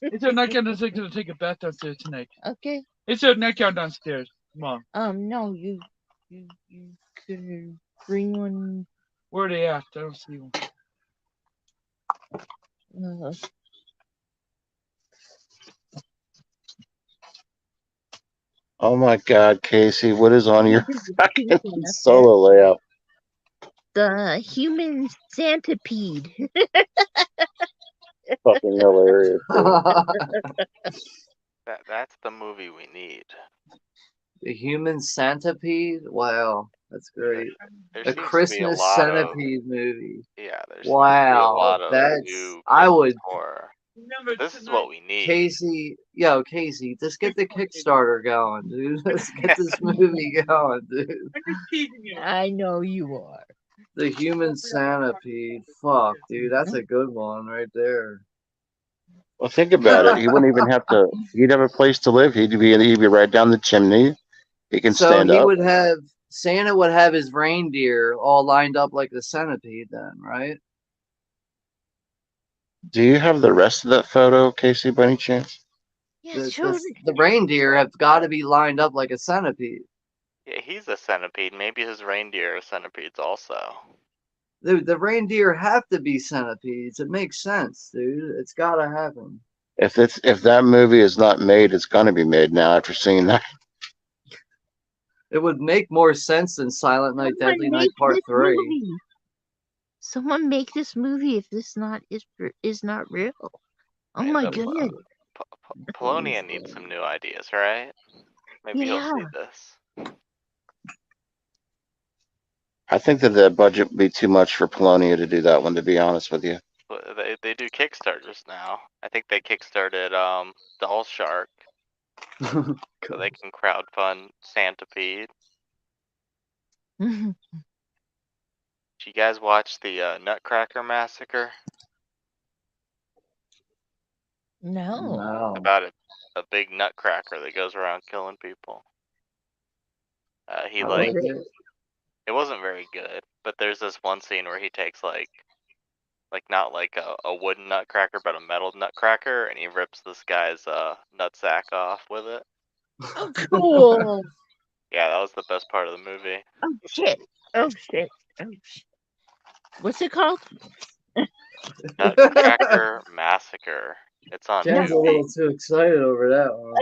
It's a nightgown that's going to take a bath downstairs tonight. Okay. It's a nightgown downstairs, Mom. No, you could bring one. Where are they at? I don't see one. Oh my God, Casey, what is on your fucking solo layout? The human centipede. Fucking hilarious. That's the movie we need. The human centipede? Wow, that's great. There A seems to be a Christmas lot of centipede movie. there seems to be a Wow, lot of that's new I Christmas would horror. This is what we need. Casey, just get the Kickstarter going, dude. Let's get this movie going, dude. I know you are. The human centipede. Fuck, dude, that's a good one right there. Well, think about it. He wouldn't even have to. He'd have a place to live. He'd be right down the chimney. He can So stand he up. would have Santa would have his reindeer all lined up like the centipede then, right? Do you have the rest of that photo, Casey, by any chance? Yeah, sure. The reindeer have got to be lined up like a centipede. Yeah, he's a centipede. Maybe his reindeer are centipedes also. The reindeer have to be centipedes. It makes sense, dude. It's got to happen. If that movie is not made, it's going to be made now after seeing that. It would make more sense than Silent Night, Deadly Night Part 3. Movie. Someone make this movie if this is not real. Oh my goodness. Polonia needs some new ideas, right? Maybe he'll see this. I think that the budget would be too much for Polonia to do that one, to be honest with you. They do Kickstarters now. I think they kickstarted Doll Shark. So they can crowdfund Santipede. Did you guys watch the Nutcracker Massacre? No. About a big nutcracker that goes around killing people. It wasn't very good, but there's this one scene where he takes like not like a wooden nutcracker, but a metal nutcracker, and he rips this guy's nutsack off with it. Oh, cool. Yeah, that was the best part of the movie. Oh shit! Oh shit! Oh shit! What's it called? Nutcracker Massacre. It's on Jen's a Tubi. little too excited over that one.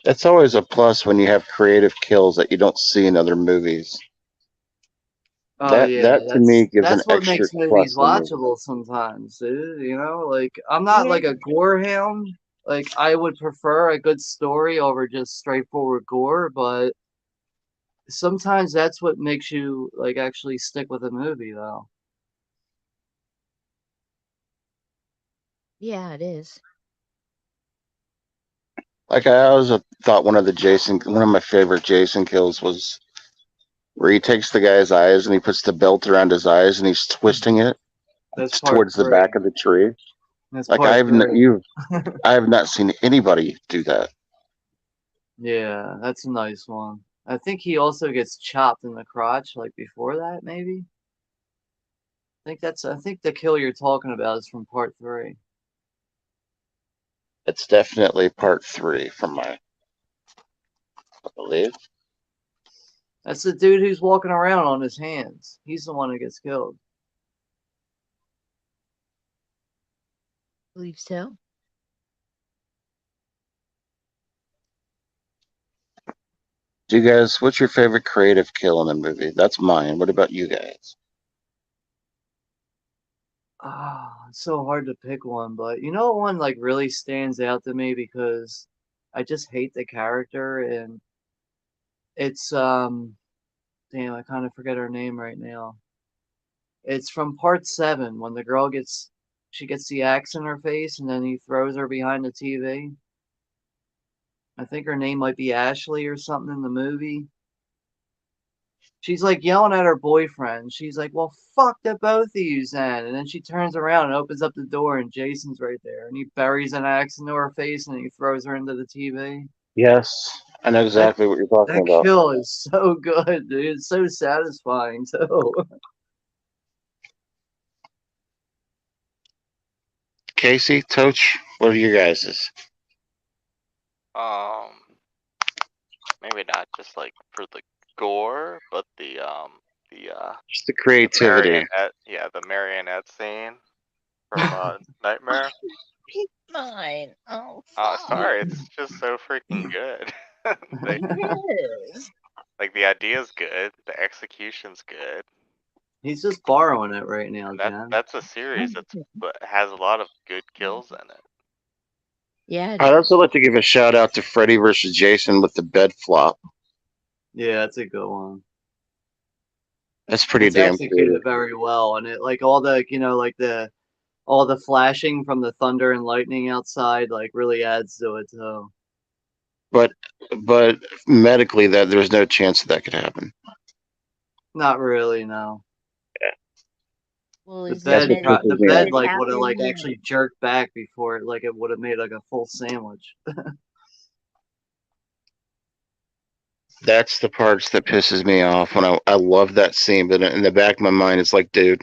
It's always a plus when you have creative kills that you don't see in other movies. Oh that to me gives an that's what extra makes movies watchable sometimes, dude. You know, like I'm not like a gore hound. Like I would prefer a good story over just straightforward gore, but sometimes that's what makes you like actually stick with a movie, though. Yeah, it is. Like I always thought one of my favorite Jason kills was where he takes the guy's eyes and he puts the belt around his eyes and he's twisting it towards the back of the tree. That's like I have not seen anybody do that. Yeah, that's a nice one. I think he also gets chopped in the crotch like before that, maybe. I think the kill you're talking about is from part 3. It's definitely part 3 I believe. That's the dude who's walking around on his hands. He's the one who gets killed. I believe so. Do you guys, what's your favorite creative kill in a movie? That's mine. What about you guys? It's so hard to pick one, but you know one like really stands out to me because I just hate the character, and it's damn, I kind of forget her name right now. It's from part 7 when the girl gets the axe in her face and then he throws her behind the TV. I think her name might be Ashley or something in the movie. She's like yelling at her boyfriend. She's like, "Well, fuck the both of you then." And then she turns around and opens up the door, and Jason's right there. And he buries an axe into her face, and he throws her into the TV. Yes, I know exactly what you're talking about. That kill is so good, dude. It's so satisfying, too. Casey, Toch, what are your guys's? Maybe not just like for the gore, but just the creativity. The marionette scene from Nightmare. Pick mine. Oh, sorry, it's just so freaking good. It is. Like the idea's good, the execution's good. He's just borrowing it right now, And Jen. that's a series but has a lot of good kills in it. Yeah. I'd also like to give a shout out to Freddy versus Jason with the bed flop. Yeah, that's a good one. That's pretty It's damn creative. executed very well, and it like all the all the flashing from the thunder and lightning outside like really adds to it too. But medically, that there's no chance that could happen. Not really, no. Well, The is That's it bed, what meant? pisses the me Did off. bed, it like would have like happen? actually jerked back before it, like it would have made like a full sandwich. That's the parts that pisses me off. When I love that scene, but in the back of my mind, it's like, dude,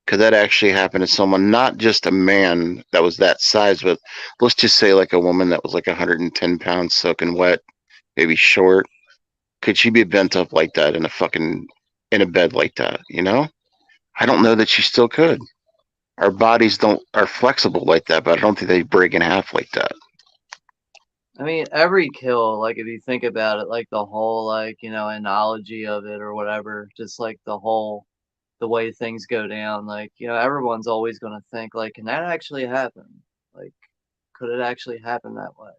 could that actually happen to someone? Not just a man that was that size, but let's just say like a woman that was like 110 pounds, soaking wet, maybe short. Could she be bent up like that in a bed like that? You know, I don't know that she still could. Our bodies don't are flexible like that, but I don't think they break in half like that. I mean, every kill, like if you think about it, like the whole like analogy of it or whatever, just like the way things go down, like everyone's always going to think like, can that actually happen? Like, could it actually happen that way?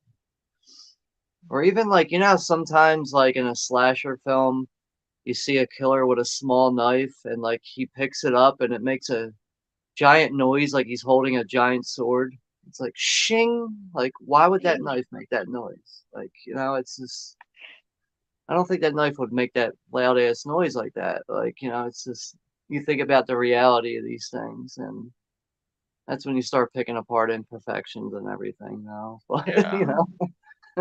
Or even like sometimes like in a slasher film, you see a killer with a small knife and like he picks it up and it makes a giant noise like he's holding a giant sword. It's like shing. Like, why would that knife make that noise? Like, it's just. I don't think that knife would make that loud ass noise like that. Like, it's just. You think about the reality of these things, and that's when you start picking apart imperfections and everything. Now, but Yeah.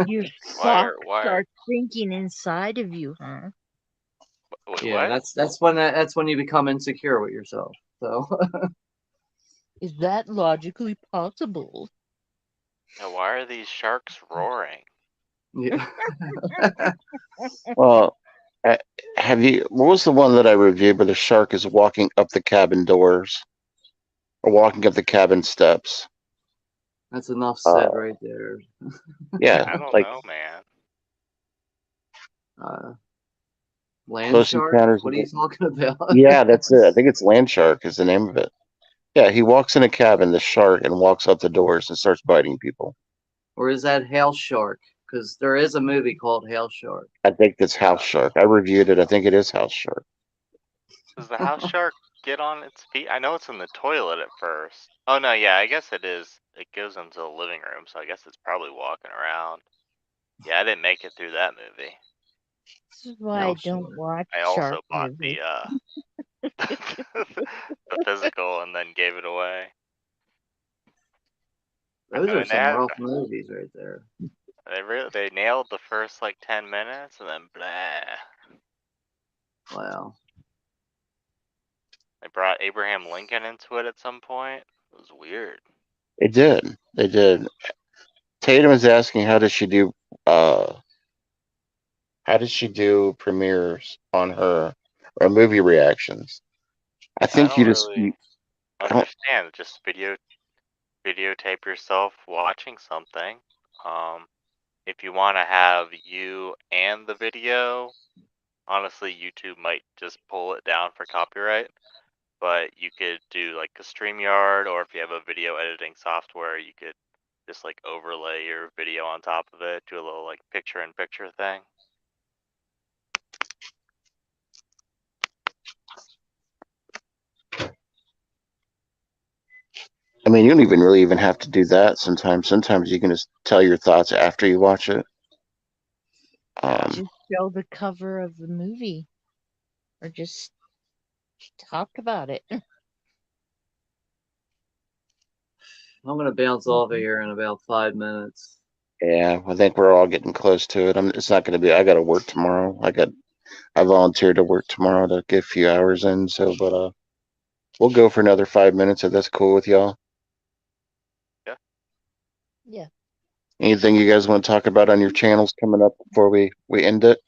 Your Why thoughts are start thinking inside of you, huh? wait, yeah, what? that's when you become insecure with yourself. So Is that logically possible? Yeah, why are these sharks roaring? yeah. Well, have you? What was the one that I reviewed where the shark is walking up the cabin doors or walking up the cabin steps? That's enough Uh, said right there. yeah, I don't like know, man. Uh, Land Close shark? Encounters What of are you talking about? Yeah, that's it. I think it's Land Shark is the name of it. Yeah, he walks in a cabin, the shark, and walks up the doors and starts biting people. Or is that Hail Shark? Because there is a movie called Hail Shark. I think that's House Shark. I reviewed it. I think it is House Shark. Does the house shark get on its feet? I know it's in the toilet at first. Oh no, yeah, I guess it is. It goes into the living room, so I guess it's probably walking around. Yeah, I didn't make it through that movie. This is why I Hail don't Shark. watch I shark also bought movies. the physical and then gave it away. Those I are mean, some rough movies right there. they nailed the first like 10 minutes and then blah. Wow. They brought Abraham Lincoln into it at some point. It was weird. It did. They did. Tatum is asking uh how does she do premieres on her or movie reactions? I I think don't you just really I don't understand. Just videotape yourself watching something. If you want to have you and the video, honestly, YouTube might just pull it down for copyright. But you could do like a StreamYard, or if you have a video editing software, you could just like overlay your video on top of it, do a little like picture-in-picture thing. I mean, you don't even really even have to do that sometimes. Sometimes you can just tell your thoughts after you watch it. Yeah. Just show the cover of the movie, or just talk about it. I'm going to bounce off of here in about 5 minutes. Yeah, I think we're all getting close to it. It's not going to be. I got to work tomorrow. I volunteered to work tomorrow to get a few hours in. So, but we'll go for another 5 minutes if that's cool with y'all. Yeah. Yeah. Anything you guys want to talk about on your channels coming up before we end it?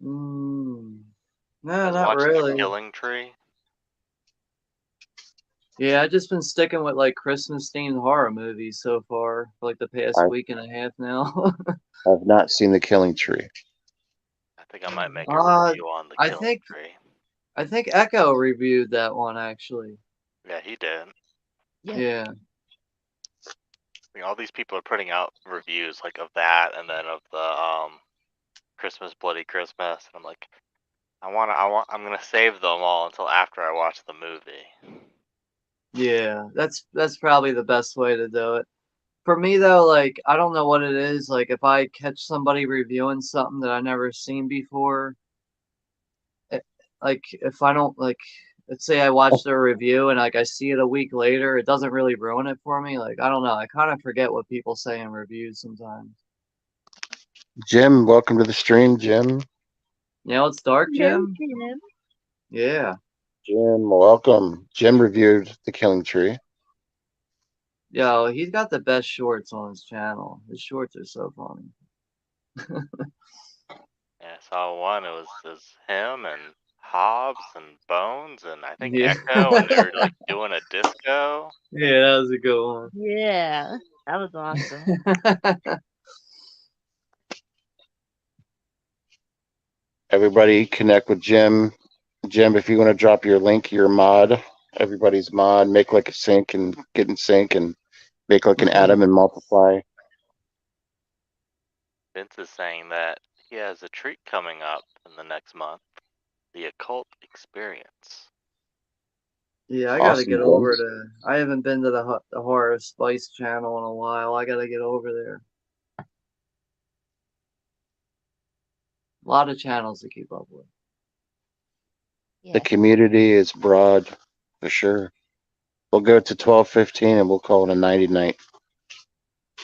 No, Guys not watch The really. Killing Tree. Yeah, I've just been sticking with like Christmas themed horror movies so far for like the past I- week and a half now. I've not seen The Killing Tree. think I might make a review on the I Killing think Tree. Echo reviewed that one actually. Yeah, he did. Yeah. Like, all these people are putting out reviews like of that and then of the Christmas Bloody Christmas, and I'm like, I'm gonna save them all until after I watch the movie. Yeah, that's probably the best way to do it. For me though, like I don't know what it is. Like if I catch somebody reviewing something that I never seen before, like if I don't like, let's say I watched a review and like I see it a week later, it doesn't really ruin it for me. Like I don't know, I kind of forget what people say in reviews sometimes. Jim, welcome to the stream, Jim. Yeah, it's dark, No, Jim. Jim. Yeah. Jim, welcome. Jim reviewed The Killing Tree. Yo, he's got the best shorts on his channel. His shorts are so funny. Yeah, I saw one. It was him and Hobbs and Bones and I think Yeah. Echo, and they're like doing a disco. Yeah, that was a good one. Yeah, that was awesome. Everybody connect with Jim. Jim, if you want to drop your link, your mod, everybody's mod, make like a sync and get in sync and make like an atom and multiply. Vince is saying that he has a treat coming up in the next month, the Occult Experience. Yeah, I gotta Awesome, get over Vince. to. I haven't been to the Horror Spice channel in a while. I gotta get over there. A lot of channels to keep up with. The community is broad for sure. We'll go to 12:15 and we'll call it a 90 night.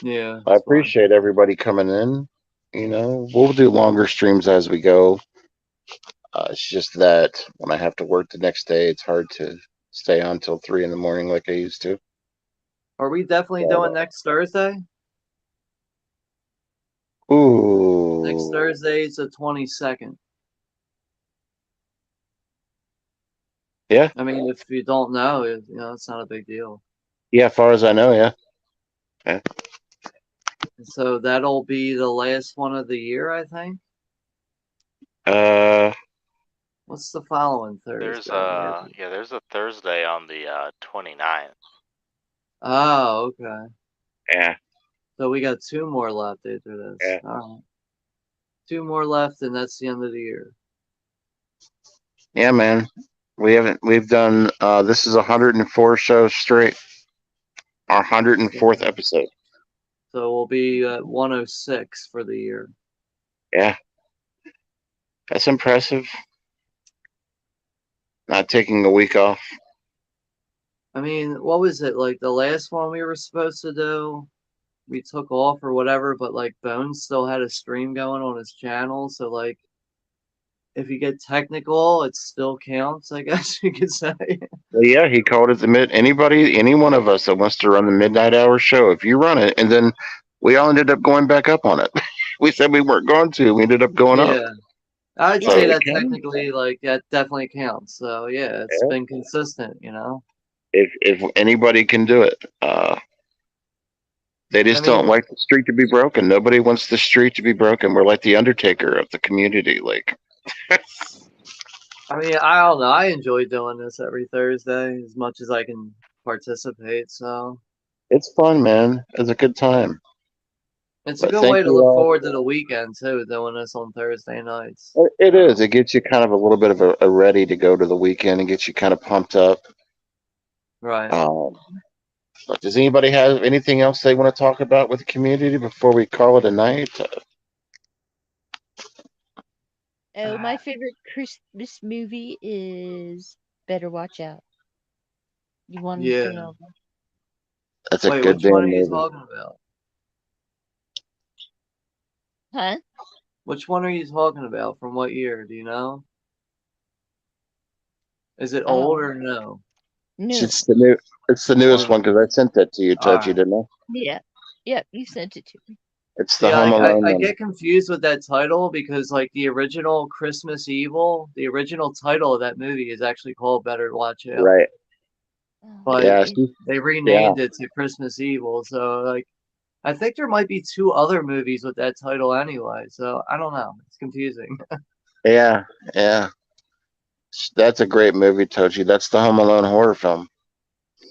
Yeah, I it's fun. appreciate everybody coming in. You know, we'll do longer streams as we go. It's just that when I have to work the next day, it's hard to stay on till 3 in the morning like I used to. Are we definitely doing next Thursday? Ooh. Next Thursday is the 22nd. Yeah. I mean, if you don't know, it's not a big deal. Yeah, as far as I know, yeah. Yeah. So that'll be the last one of the year, I think. What's the following Thursday? There's a Thursday on the 29th. Oh, okay. Yeah. So we got 2 more left after this. Yeah. All right. 2 more left, and that's the end of the year. Yeah, man. We've done this is 104 shows straight. Our 104th episode. So we'll be at 106 for the year. Yeah. That's impressive. Not taking a week off. I mean, what was it? Like the last one we were supposed to do, we took off or whatever, but like Bones still had a stream going on his channel. So like if you get technical, it still counts, I guess you could say. Well, yeah, he called it the any one of us that wants to run the midnight hour show, if you run it, and then we all ended up going back up on it. We said we weren't going to. We ended up going up. Yeah. I'd So say it that counts. technically, like that definitely counts. So yeah, it's been consistent, If anybody can do it, they just don't like the street to be broken. Nobody wants the street to be broken. We're like the Undertaker of the community. Like, I mean, I don't know. I enjoy doing this every Thursday as much as I can participate. So it's fun, man. It's a good time. it's a But good thank way to you look all. forward to the weekend too, doing this on Thursday nights. It is. It gets you kind of a little bit of a ready to go to the weekend and gets you kind of pumped up. Right. But does anybody have anything else they want to talk about with the community before we call it a night? Oh, my favorite Christmas movie is Better Watch Out. You want to stay over? That's a Wait, good which one are damn you movie. talking about? Huh? Which one are you talking about? From what year? Do you know? Is it old or no? No. It's the newest one because I sent that to you, Touchy, didn't I? Yeah. Yep, you sent it to me. It's the Home Alone I one. get confused with that title because like the original Christmas Evil, the original title of that movie is actually called Better Watch Out. Right. But Yeah, they renamed it to Christmas Evil. So like I think there might be 2 other movies with that title anyway. So I don't know. It's confusing. Yeah, yeah. That's a great movie, Tochi. That's the Home Alone horror film.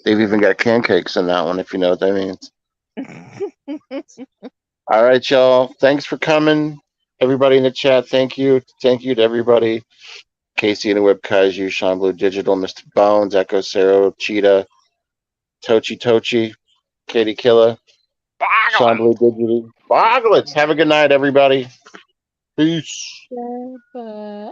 They've even got pancakes in that one, if you know what that means. All right, y'all. Thanks for coming. Everybody in the chat, thank you. Thank you to everybody. Casey and the Web Kaiju, Sean Blue Digital, Mr. Bones, Echo Cero, Cheetah, Tochi, Katie Killa, Sean Boggling. Blue Digital. Boglets. Have a good night, everybody. Peace. Bye.